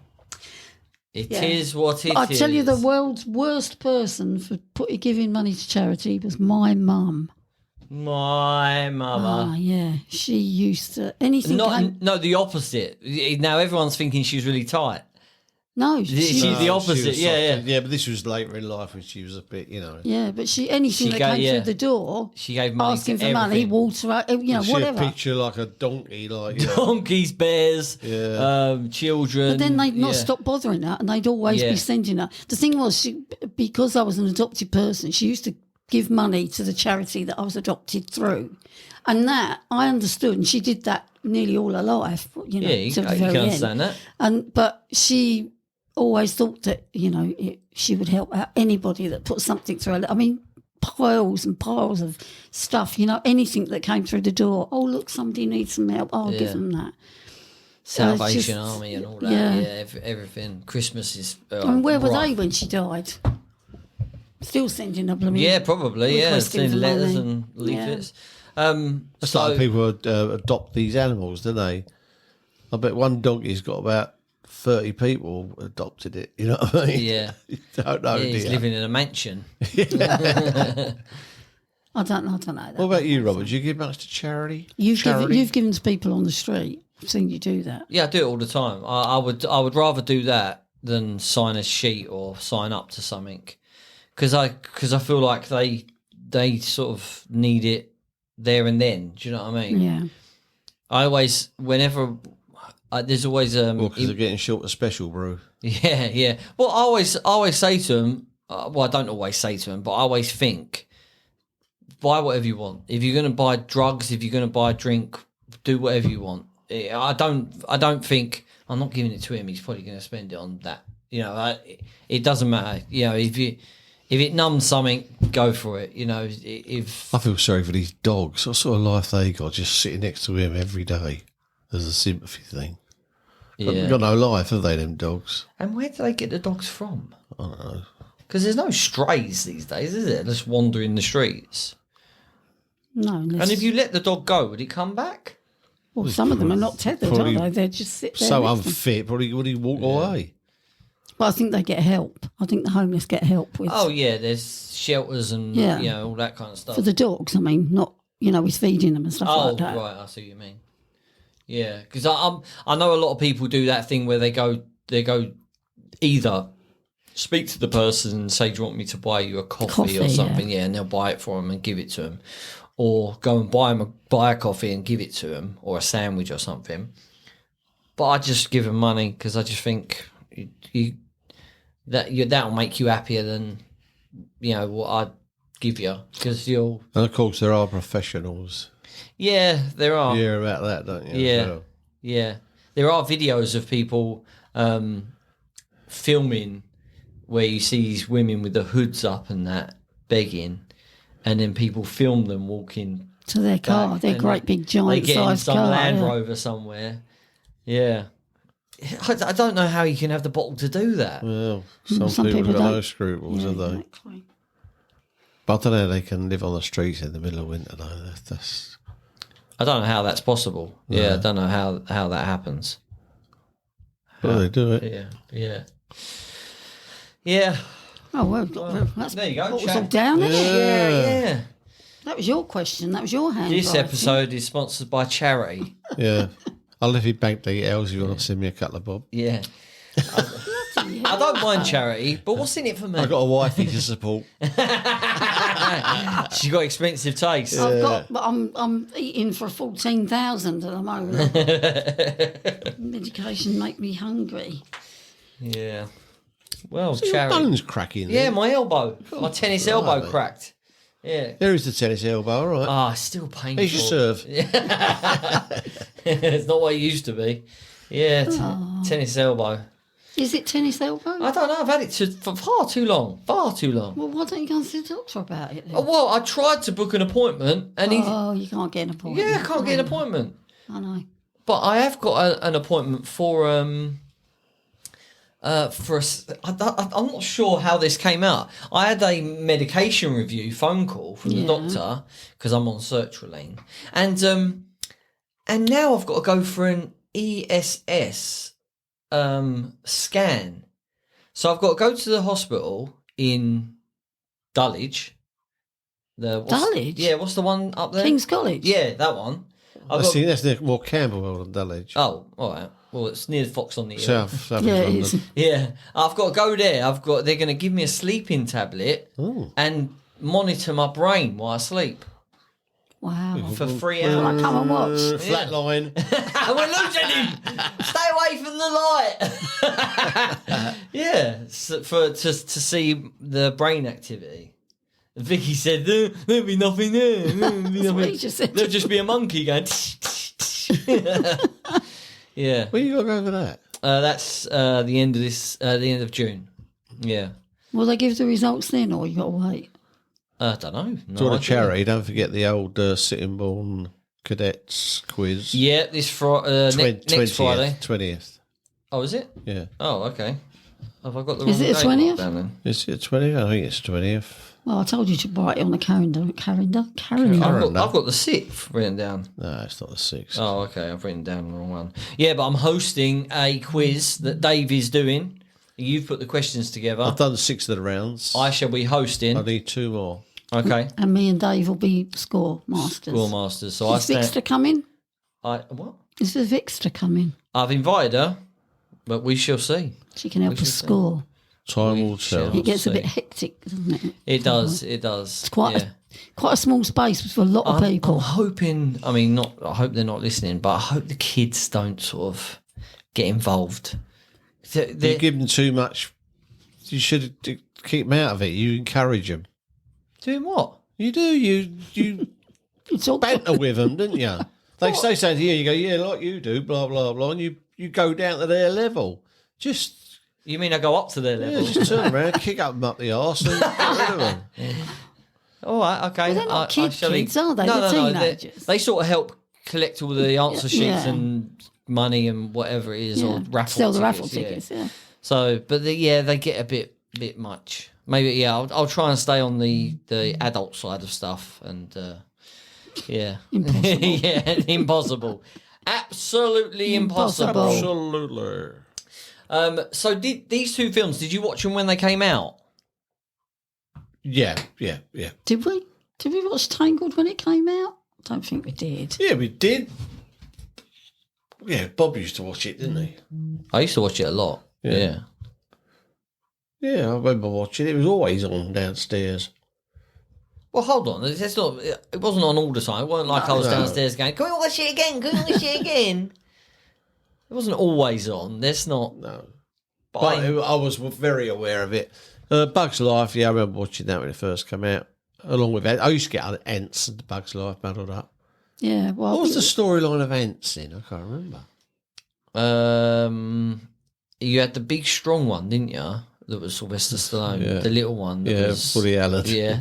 It is what it is. I tell you, the world's worst person for giving money to charity was my mum. My mother. Oh, yeah. She used to... Anything... No, the opposite. Now everyone's thinking she's really tight. No, She's the opposite. She was Yeah. softer. Yeah, but this was later in life when she was a bit, Yeah, but anything that came through the door, she gave money asking to for money, everything. water, She whatever. a picture like a donkey, like Donkeys, bears, children. But then they'd not stop bothering her, and they'd always be sending her. The thing was, because I was an adopted person, she used to give money to the charity that I was adopted through, and that I understood, and she did that nearly all her life. You know, you to the can very understand end. that. But she always thought that she would help out anybody that put something through her. I mean, piles and piles of stuff. Anything that came through the door. Oh, look, somebody needs some help. I'll give them that. Salvation Army and all that. Yeah, everything. Christmas is. And where were they when she died? Still sending a blooming. Yeah, probably. Yeah, sending letters and leaflets. That's like people adopt these animals, don't they? I bet one donkey's got about 30 people adopted it. You know what I mean? Yeah. You don't know. He's living in a mansion. I don't know that. What about you, Robert? Do you give much to charity? You've given to people on the street. I've seen you do that. Yeah, I do it all the time. I would rather do that than sign a sheet or sign up to something, because I feel like they sort of need it there and then. Do you know what I mean? Yeah. I always, whenever there's always because they're getting short of special brew. Yeah. Well, I always say to them. Well, I don't always say to them, but I always think, buy whatever you want. If you're going to buy drugs, if you're going to buy a drink, do whatever you want. I don't think I'm not giving it to him. He's probably going to spend it on that. It doesn't matter. If it numbs something, go for it. If I feel sorry for these dogs. What sort of life they got, just sitting next to him every day. There's a sympathy thing. They've got no life, have they, them dogs? And where do they get the dogs from? I don't know. Because there's no strays these days, is there? Just wandering the streets. No. And if you let the dog go, would it come back? Well, some of them are not tethered, are they? They just sit there. So unfit, probably would he walk away? But I think they get help. I think the homeless get help with. Oh yeah, there's shelters and all that kind of stuff for the dogs. I mean, not with feeding them and stuff like that. Oh right, I see what you mean. Yeah, because I know a lot of people do that thing where they go either speak to the person and say, do you want me to buy you a coffee or something? Yeah, and they'll buy it for them and give it to them. Or go and buy a coffee and give it to them, or a sandwich or something. But I just give them money because I just think that'll make you happier than what I'd give you, because you'll. And of course, there are professionals. Yeah, there are. You hear about that, don't you? Yeah, yeah. There are videos of people filming where you see these women with the hoods up and that begging. And then people film them walking to their car, their great big giant size car. They get in some Land yeah. Rover somewhere. Yeah. I don't know how you can have the bottle to do that. Well, some people have got no scruples, have they? Exactly. But I don't know how they can live on the streets in the middle of winter, though. That's... I don't know how that's possible. No. Yeah, I don't know how that happens. Well, they do it. Yeah. Oh, well, that's, there you go. What was all down there? Yeah. That was your question. That was your hand. This episode is sponsored by charity. Yeah. I'll leave you bank details if you want to send me a couple of bob. Yeah. I don't mind charity, but what's in it for me? I've got a wifey to support. She's got expensive taste. I'm eating for 14,000 at the moment. Medication make me hungry. Yeah. Well, so charity. Your bone's cracking. Yeah, my elbow. My tennis elbow cracked. Yeah. There is the tennis elbow, all right. Ah, it's still painful. Here's your serve. It's not what it used to be. Yeah, tennis elbow. Is it tennis elbow? I don't know. I've had it for far too long. Far too long. Well, why don't you go and see the doctor about it then? Oh, well, I tried to book an appointment. And you can't get an appointment. Yeah, I can't get an appointment. I know. But I have got an appointment for I'm not sure how this came out. I had a medication review phone call from the doctor because I'm on sertraline, and now I've got to go for an ESS scan. So I've got to go to the hospital in Dulwich. Dulwich? Yeah, what's the one up there? King's College? Yeah, that one. That's more Camberwell than Dulwich. Oh, all right. Well, it's near Fox on the Hill. South Yeah, East it London. is. Yeah, I've got to go there. They're going to give me a sleeping tablet and monitor my brain while I sleep Wow. for 3 Well, hours. I come and watch. Flatline. We're losing him. Stay away from the light. Yeah, to see the brain activity. Vicky said there'll be nothing there. There'll be what he just said. There'll just be a monkey going. Yeah. Where you got to go for that? That's the end of the end of June. Yeah. Will they give the results then, or you got to wait? I don't know. It's all a charity. Don't forget the old Sittingbourne Cadets quiz. Yeah, this next Friday. 20th. Oh, is it? Yeah. Oh, okay. Have I got the Is wrong it the date 20th? marked down then? Is it 20th? I think it's 20th. Well, I told you to write it on the calendar. I've got the 6th written down. No, it's not the 6th. Oh, okay. I've written down the wrong one. Yeah, but I'm hosting a quiz that Dave is doing. You've put the questions together. I've done 6 of the rounds. I shall be hosting. I need 2 more. Okay. And me and Dave will be score masters. Score masters. So Is Vixter coming? What? Is the Vixter coming? I've invited her, but we shall see. She can help us score. Time will shall tell. It gets a see. bit hectic, doesn't it? It does. It does. It's quite a small space for a lot of people. I'm hoping. I mean, I hope they're not listening, but I hope the kids don't sort of get involved. You give them too much. You should keep them out of it. You encourage them. Doing what? You do. You It's all banter with them, didn't you? They say something to you, you go, yeah, like you do, blah, blah, blah, and you go down to their level. You mean I go up to their level? Yeah, just turn around, kick up the arse and get rid of them. All right, okay. Well, they're not kids, are they? No, They're no, teenagers. They sort of help collect all the answer sheets Yeah. and money and whatever it is, or raffle Sell the tickets, raffle tickets, yeah. So, but they get a bit much. Maybe, I'll try and stay on the adult side of stuff, and yeah, Impossible. yeah, impossible, absolutely impossible. Absolutely. So, these 2 films? Did you watch them when they came out? Yeah. Did we watch Tangled when it came out? I don't think we did. Yeah, we did. Yeah, Bob used to watch it, didn't he? I used to watch it a lot. Yeah. Yeah, I remember watching it. It was always on downstairs. Well, hold on. It's not. It wasn't on all the time. It wasn't like I was downstairs going, "Can we watch it again? Can we watch it again?" It wasn't always on. That's not. No. But I was very aware of it. Bugs Life, yeah, I remember watching that when it first came out. Along with Ants. I used to get Ants and Bugs Life muddled up. Yeah, well... What was the storyline of Ants in? I can't remember. You had the big strong one, didn't you? That was Sylvester Stallone. Yeah. The little one. That was, Woody Allen. Yeah.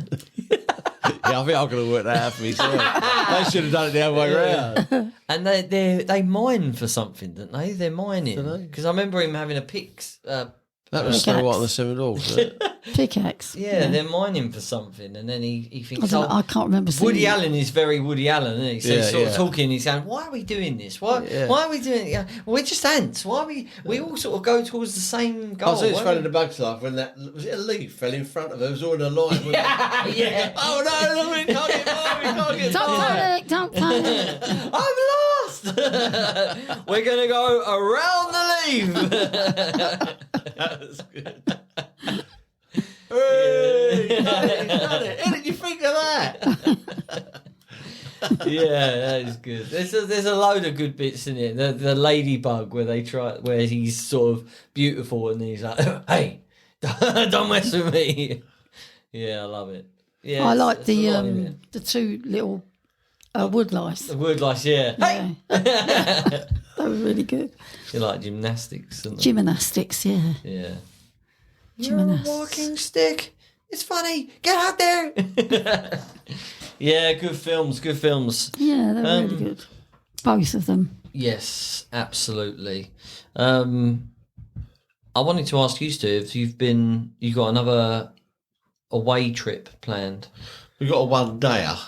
Yeah, I think I'm going to work that out for myself. They should have done it the other way around. And they mine for something, don't they? They're mining. Because I remember him having a picks. That was Snow White and the Seven Dwarfs, wasn't it? Pickaxe. Yeah, they're mining for something, and then he thinks, I can't remember seeing Woody it. Allen is very Woody Allen, isn't he? So he's sort of Yeah. talking, he's saying, why are we doing this? Why are we doing it? Yeah, we're just ants. Why are we all sort of go towards the same goal? I was Why fun are in the Bugs Life when was it a leaf fell in front of her? It was all in a line. Wasn't it? yeah. Oh no, we can't get by, we can't get by. Don't panic. I'm lost. We're going to go around the leaf. That was good. Hey, he's done it. How did you think of that? Yeah, that is good. There's a load of good bits in it. The ladybug where he's sort of beautiful and he's like, hey, don't mess with me. Yeah, I love it. Yeah, I like it's a lot in it. the 2 little wood lice. The word lice, yeah. Hey, Yeah. They were really good. you like gymnastics, and Gymnastics, yeah. yeah. Gymnastics. You're a walking stick. It's funny. Get out there. Yeah, good films. Good films. Yeah, they're really good. Both of them. Yes, absolutely. I wanted to ask you, Stu, if you got another away trip planned. We got a 1-dayer.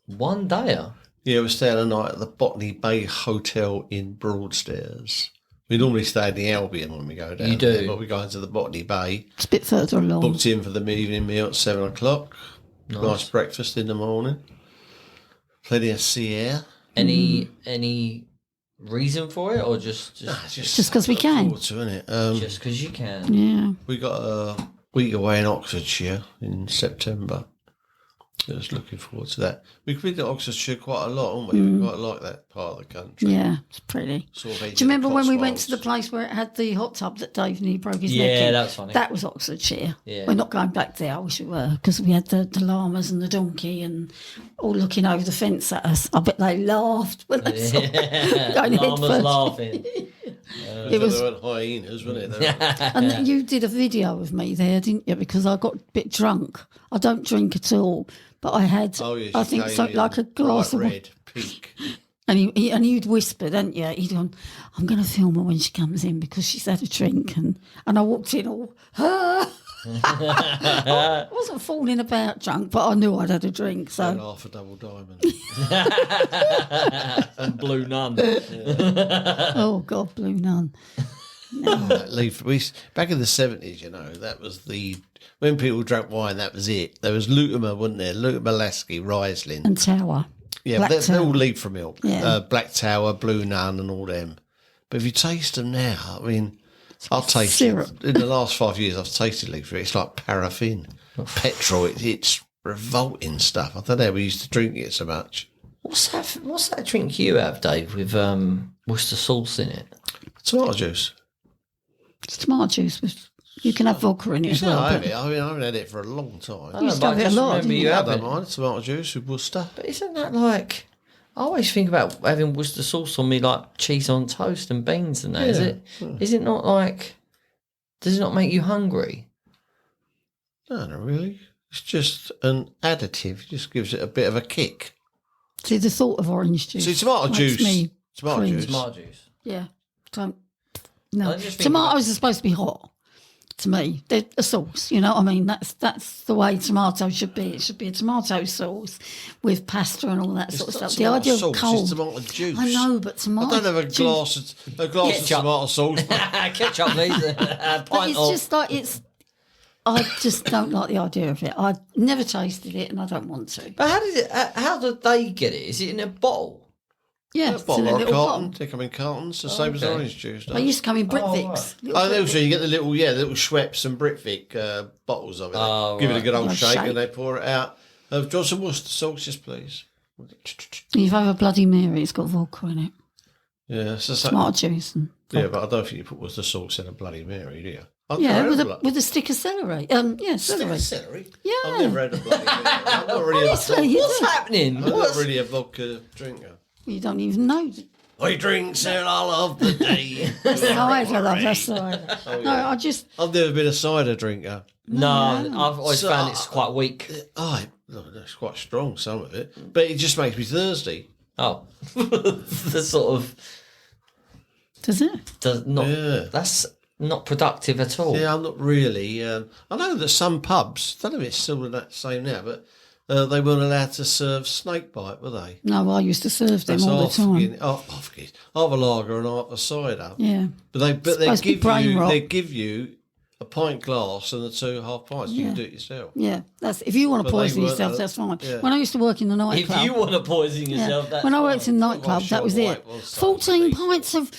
1 dayer. Yeah, we're staying a night at the Botany Bay Hotel in Broadstairs. We normally stay in the Albion when we go down. You do. there, but we go into the Botany Bay. It's a bit further along. Booked in for the evening meal at 7 o'clock. Nice breakfast in the morning. Plenty of sea air. Any reason for it, or just Just 'cause we can. Forward to, innit? just because you can? Yeah. We got a week away in Oxfordshire in September. Just looking forward to that. We've been to Oxfordshire quite a lot, haven't we? We quite like that part of the country. Yeah, it's pretty. Sort of edge Do you of the remember when we went to the Cotswolds. place where it had the hot tub that Dave nearly broke his neck Yeah, in? that's funny. That was Oxfordshire. Yeah. We're not going back there. I wish we were, because we had the llamas and the donkey and all looking over the fence at us. I bet they laughed when they saw going head Llama's first. laughing. It was, They weren't hyenas, weren't they? and you did a video of me there, didn't you? Because I got a bit drunk. I don't drink at all, but I had, Oh, yes, I you think, came something in like a glass bright of red, pink. And you'd whispered, hadn't you? He'd gone, I'm going to film her when she comes in because she's had a drink. And I walked in all, I wasn't falling about drunk, but I knew I'd had a drink. And So, half a double diamond. And Blue Nun. oh God, Blue Nun. Back in the 70s, you know, that was when people drank wine, that was it. There was Lutimer, wasn't there? Lutimer, Lasky, Riesling. And Tower. Yeah, Black they're all Tower. lead from milk. Yeah. Black Tower, Blue Nun, and all them. But if you taste them now, I mean, I've tasted Syrup. in the last 5 years. I've tasted lead from it. It's like paraffin, petrol. It's revolting stuff. I don't know. We used to drink it so much. What's that drink you have, Dave, with Worcester sauce in it? Tomato juice. It's tomato juice. You can have vodka in it as well. I But haven't had it for a long time. I used to but have I it a just lot, remember didn't you you? I having don't mind tomato juice with Worcester. But isn't that like... I always think about having Worcester sauce on me like cheese on toast and beans and that. Is it not like... Does it not make you hungry? No, not really. It's just an additive. It just gives it a bit of a kick. see, the thought of orange juice. See, tomato makes juice. me Tomato cringe. juice. Tomato juice. Yeah. Don't. No. I just think Tomatoes are supposed to be hot. To me, they're a sauce. You know what I mean? That's the way tomatoes should be. It should be a tomato sauce with pasta and all that sort of It's not stuff. The idea of tomato sauce, cold. it's tomato juice. I know, but tomato. I don't have a juice- glass of Ketchup. tomato sauce. Ketchup, please. A But pint it's of... just like it's. I just don't like the idea of it. I never tasted it, and I don't want to. But how did they get it? Is it in a bottle? Yeah, A it's in bottle a or a little carton. bottle. They come in cartons, the same as okay. orange juice. They used to come in Britvicks. right. Little Oh, and Brit- also you get the little Schweppes and Britvic bottles of it. Oh, Give it a good old Nice shake, shake. and they pour it out. Do you want some Worcester sauces, please? You've had a Bloody Mary. It's got vodka in it, Yeah, it's the same. tomato juice, and Yeah, but I don't think you put Worcester sauce in a Bloody Mary, do you? I've yeah, never with had a with a stick of celery. Yeah, celery. celery. Yeah. I've never had a Bloody Mary. I'm not really, Honestly, you What's do. happening? I'm not What's... really a vodka drinker. You don't even know. I drink all of the day. Cider, love, that's cider. No, I just I've never been a cider drinker. No, I've always So, found it's quite weak. It's quite strong, some of it, but it just makes me thirsty. Oh, the sort of does it. does not. Yeah. That's not productive at all. Yeah, I'm not really. I know that some pubs, I don't know if it's still the same now, but they weren't allowed to serve snakebite, were they? No, I used to serve them That's all the time. half a lager and half a cider. Yeah, But they supposed to be brain rot. give you a pint glass and the 2 half pints. You can do it yourself. yeah. That's if you want But to they poison weren't yourself, al- that's fine. yeah. When I used to work in the If nightclub, you want to poison yourself, that's when I fine. worked in the nightclub, Quite that was sure it. white was 14 something. pints of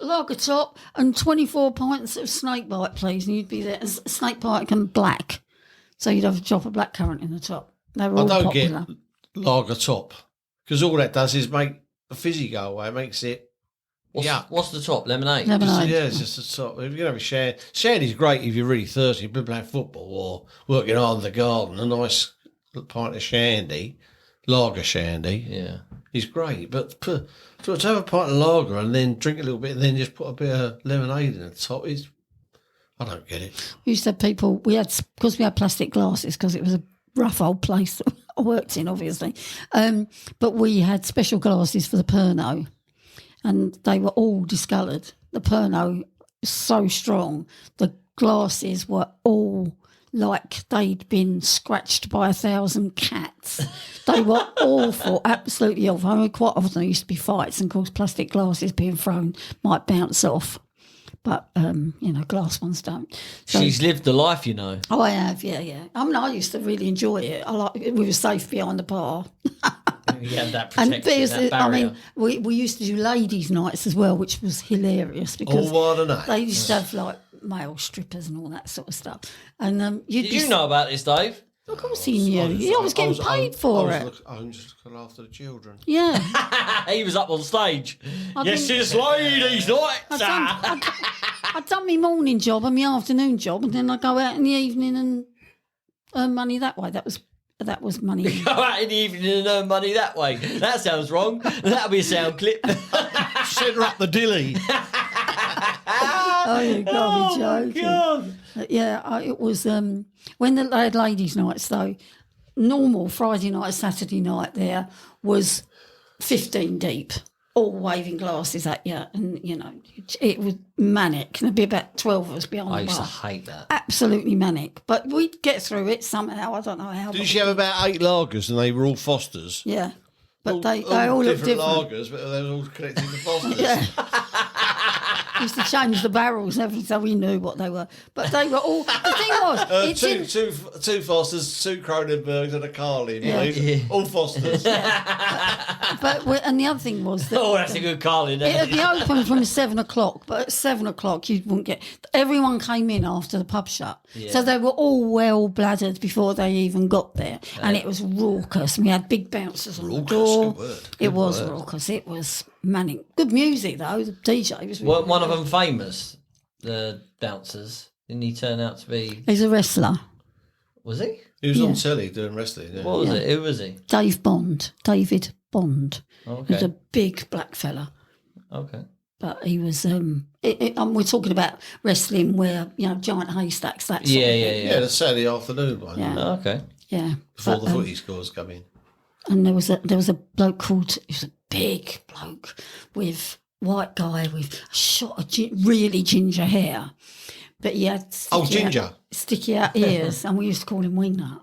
lager top and 24 pints of snakebite, please, and you'd be there. Snakebite and black, so you'd have a drop of blackcurrant in the top. They were I all don't popular. get lager top because all that does is make the fizzy go away. It makes it yuck. What's the top? Lemonade. Lemonade. Yeah, it's just the top. If you have a shandy, shandy's great if you're really thirsty, been playing football or working hard in the garden. A nice pint of shandy, lager shandy, Yeah. is great. But to have a pint of lager and then drink a little bit and then just put a bit of lemonade in the top is, I don't get it. We used to have people, because we had plastic glasses, because it was a rough old place that I worked in, obviously. But we had special glasses for the Pernod, and they were all discoloured. The Pernod was so strong, the glasses were all like they'd been scratched by 1,000 cats. They were awful, absolutely awful. I mean, quite often there used to be fights, and of course plastic glasses being thrown might bounce off. But, glass ones don't. So, She's lived the life, you know. oh, I have, yeah. I mean, I used to really enjoy it. We were safe behind the bar. You had that And protection, that barrier. we used to do ladies' nights as well, which was hilarious because All one a night. they used to have like male strippers and all that sort of stuff. And Did you know about this, Dave? Of course he knew. I was getting paid for it. I was just looking after the children. Yeah. He was up on stage. Yes, it's ladies' night. I'd done my morning job and my afternoon job, and then I'd go out in the evening and earn money that way. That was money. Go out in the evening and earn money that way. That sounds wrong. That'll be a sound clip. Send her up the dilly. Oh, you got me joking. God. Yeah, it was when they had ladies' nights though. Normal Friday night, Saturday night there was 15 deep, all waving glasses at you, and it was manic. There'd be about 12 of us behind I the used to bar. hate that. Absolutely manic, but we'd get through it somehow. I don't know how. Did she have about 8 lagers and they were all Fosters? Yeah, but they all looked different. Lagers, but they were all connected to Fosters. Yeah. Used to change the barrels every so we knew what they were. But they were all. The thing was, two Fosters, 2 Cronenbergs, and a Carlin. Yeah. All Fosters. And the other thing was that. Oh, that's a good Carlin. It'd be open from 7 o'clock, but at 7 o'clock you wouldn't get. Everyone came in after the pub shut, so they were all well bladdered before they even got there, and it was raucous. We had big bouncers on the door. Good word. It was raucous. It was manic. Good music though. The DJ was. Really Weren't one of them famous? The bouncers. Didn't he turn out to be? He's a wrestler. Was he? He was on telly doing wrestling. Yeah. What was it? Who was he? David Bond. Okay. He was a big black fella. Okay. But he was. We're talking about wrestling where giant haystacks. That sort of thing. Yeah, the Saturday afternoon one. Yeah. Oh, okay. Yeah. Before the footy scores come in. And there was a bloke called. He was a big bloke with white guy with a shot of really ginger hair, but he had sticky out ears, and we used to call him Wingnut.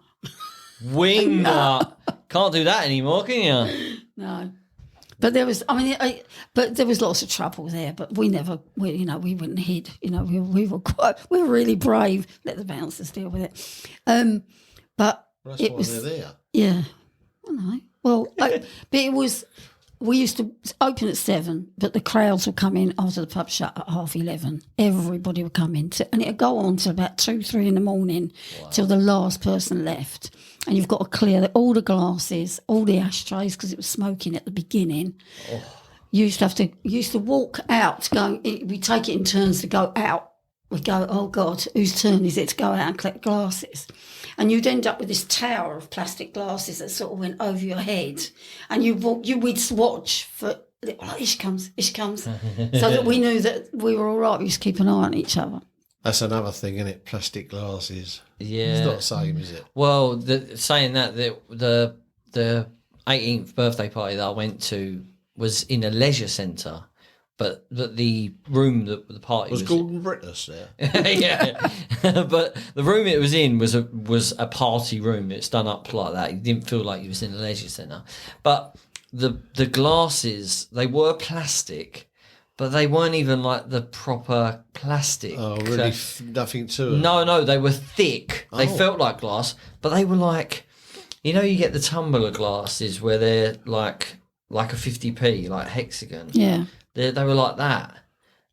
Wingnut. Can't do that anymore, can you? No. But there was, but there was lots of trouble there. But we wouldn't hid. We were really brave. Let the bouncers deal with it. But That's it why was, they're there. yeah. I know. Well, but it was. We used to open at 7, but the crowds would come in after the pub shut at 11:30. Everybody would come in, and it'd go on till about 2, 3 in the morning, till the last person left. And you've got to clear all the glasses, all the ashtrays, because it was smoking at the beginning. Oh. You used to walk out. We take it in turns to go out. We go, oh God, whose turn is it to go out and collect glasses? And you'd end up with this tower of plastic glasses that sort of went over your head. And we'd watch for, here she comes, so that we knew that we were all right. We used to keep an eye on each other. That's another thing, isn't it? Plastic glasses. Yeah. It's not the same, is it? Well, saying that, the 18th birthday party that I went to was in a leisure centre. But the room that the party was Gordon Britness there? Yeah, but the room it was in was a party room. It's done up like that. You didn't feel like you was in a leisure centre. But the glasses, they were plastic, but they weren't even like the proper plastic. Oh, really? Nothing to it? No, they were thick. They felt like glass, but they were like, you get the tumbler glasses where they're like a 50p, like hexagon. Yeah. They were like that,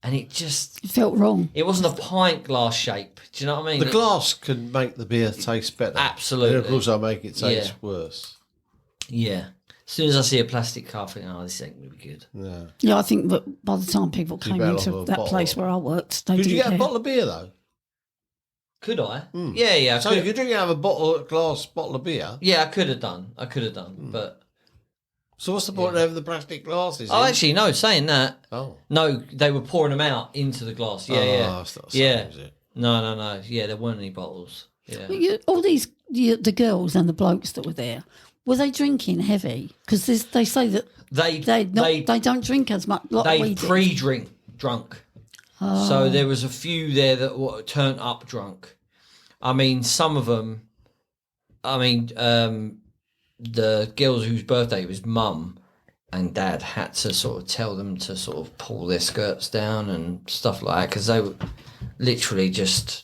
and it felt wrong. It wasn't a pint glass shape. Do you know what I mean? The glass can make the beer taste better. Absolutely. And of course, I make it taste worse. Yeah. As soon as I see a plastic cup, I think, this ain't going to be good. Yeah. Yeah, I think that by the time people came into that place where I worked, they Could you get care. a bottle of beer, though? Could I? Mm. Yeah. So if you're drinking out of a glass bottle of beer? Yeah, I could have done, but... So what's the point of having the plastic glasses? Actually, no, saying that. Oh. No, they were pouring them out into the glass. Yeah. That's not the same, is it? No. Yeah, there weren't any bottles. Yeah. All these, the girls and the blokes that were there, were they drinking heavy? Because they say that they don't drink as much like we did. They pre-drunk. Oh. So there was a few there that were turned up drunk. I mean, some of them, the girls whose birthday was mum and dad had to sort of tell them to sort of pull their skirts down and stuff like that because they would literally just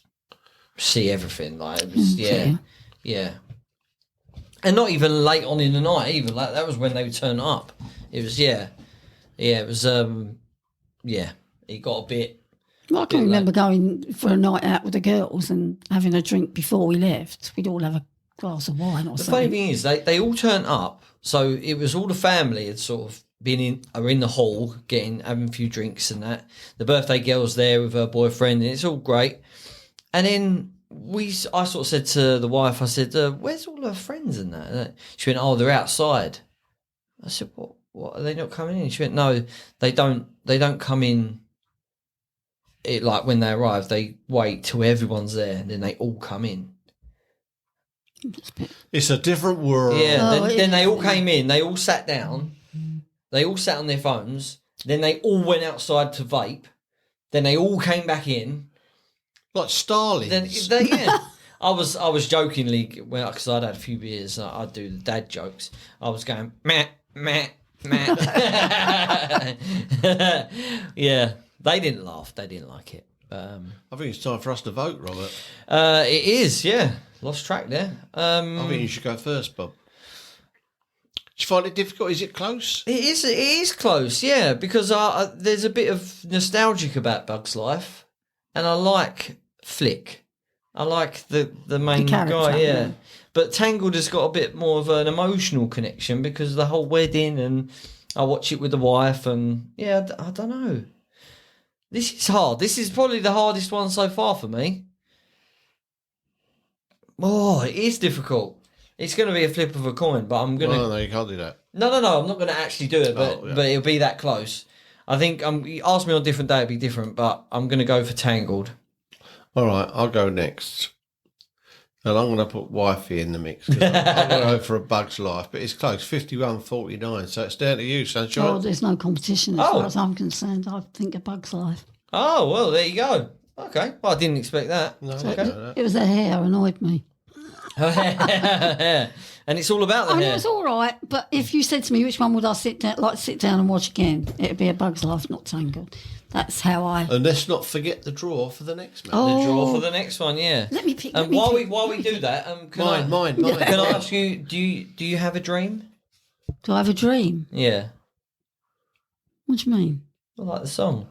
see everything. Like, it was, yeah. And not even late on in the night either. Like that was when they would turn up. It was it was it got a bit. Well, I can remember going for a night out with the girls and having a drink before we left. We'd all have a glass of wine or The something. funny thing is they all turned up, so it was all the family had sort of are in the hall having a few drinks and that. The birthday girl's there with her boyfriend and it's all great. And then I sort of said to the wife, I said, where's all her friends and that? She went, oh, they're outside. I said, what are they not coming in? She went, no, they don't come in. It like when they arrive, they wait till everyone's there and then they all come in. It's a different world. Yeah, then they all came in, they all sat down, they all sat on their phones, then they all went outside to vape, then they all came back in. Like Stalin. I was jokingly, because I'd had a few beers, I'd do the dad jokes. I was going, meh, meh, meh. Yeah, they didn't laugh, they didn't like it. I think it's time for us to vote, Robert. It is, yeah. Lost track there. I think you should go first, Bob. Do you find it difficult? Is it close? It is close, yeah, because there's a bit of nostalgic about Bug's Life, and I like Flick. I like the main guy, yeah. But Tangled has got a bit more of an emotional connection because of the whole wedding, and I watch it with the wife, and yeah, I don't know. This is hard. This is probably the hardest one so far for me. Oh, it is difficult. It's going to be a flip of a coin, but I'm going to... No, you can't do that. No, I'm not going to actually do it, but it'll be that close. I think, you ask me on a different day, it'd be different, but I'm going to go for Tangled. All right, I'll go next. And I'm going to put Wifey in the mix. 'Cause I'm going to go for a Bug's Life, but it's close, 51-49, so it's down to you, Sunshine. Oh, there's no competition as far as I'm concerned. I think A Bug's Life. Oh, well, there you go. Okay. Well, I didn't expect that. No, okay. that. It was the hair annoyed me. And it's all about the hair. It was all right, but if you said to me which one would I sit down and watch again, it'd be A Bug's Life, not Tangled. That's how I. And let's not forget the draw for the next match. The draw for the next one, yeah. Let me pick. While we do that, mine. Can I ask you? Do you have a dream? Do I have a dream? Yeah. What do you mean? I like the song.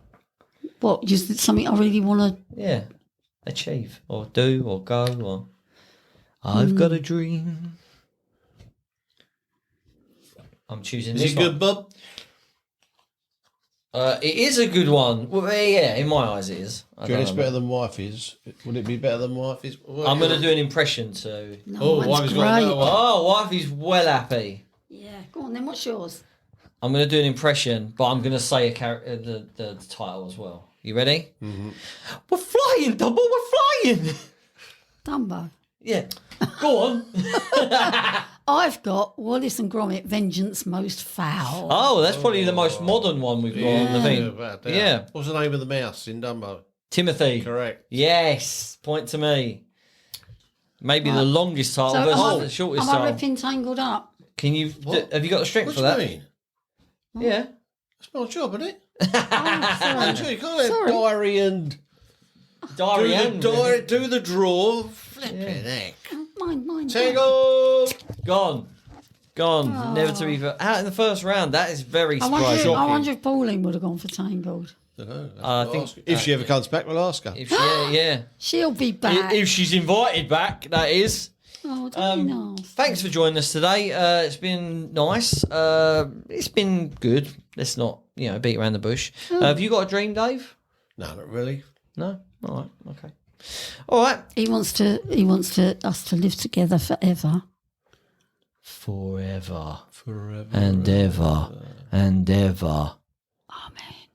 What? Just something I really want to achieve or do or go or. I've got a dream. I'm choosing this one. Is it good, Bob? It is a good one. Well, yeah, in my eyes it is. Do you think it's better than Wifey's? Would it be better than Wifey's? I'm going to do an impression, so... Wifey's got a better one. Oh, Wifey's well happy. Yeah, go on then, what's yours? I'm going to do an impression, but I'm going to say the title as well. You ready? Mm-hmm. We're flying, Dumbo, we're flying! Dumbo. Yeah, go on. I've got Wallace and Gromit, Vengeance Most Foul. Oh, that's probably the most modern one we've got on the thing. Yeah. What's the name of the mouse in Dumbo? Timothy. Correct. Yes, point to me. Maybe the longest title versus the shortest title. Am I ripping Tangled up? Can you? Have you got the strength for that? What do you mean? Yeah. It's my job, isn't it? Oh, sorry. You can't have diary and... do the draw. Flipping heck. Mine. Tangled! Gone. Never to be out in the first round. That is very surprising. I wonder if Pauline would have gone for Tangled. I think if she ever comes back, we'll ask her. Yeah. She'll be back. If she's invited back, that is. Oh, don't be nice. Thanks for joining us today. It's been nice. It's been good. Let's not, beat around the bush. Have you got a dream, Dave? No, not really. No. All right. Okay. All right. He wants us to live together forever. Forever. And ever. And ever. Amen.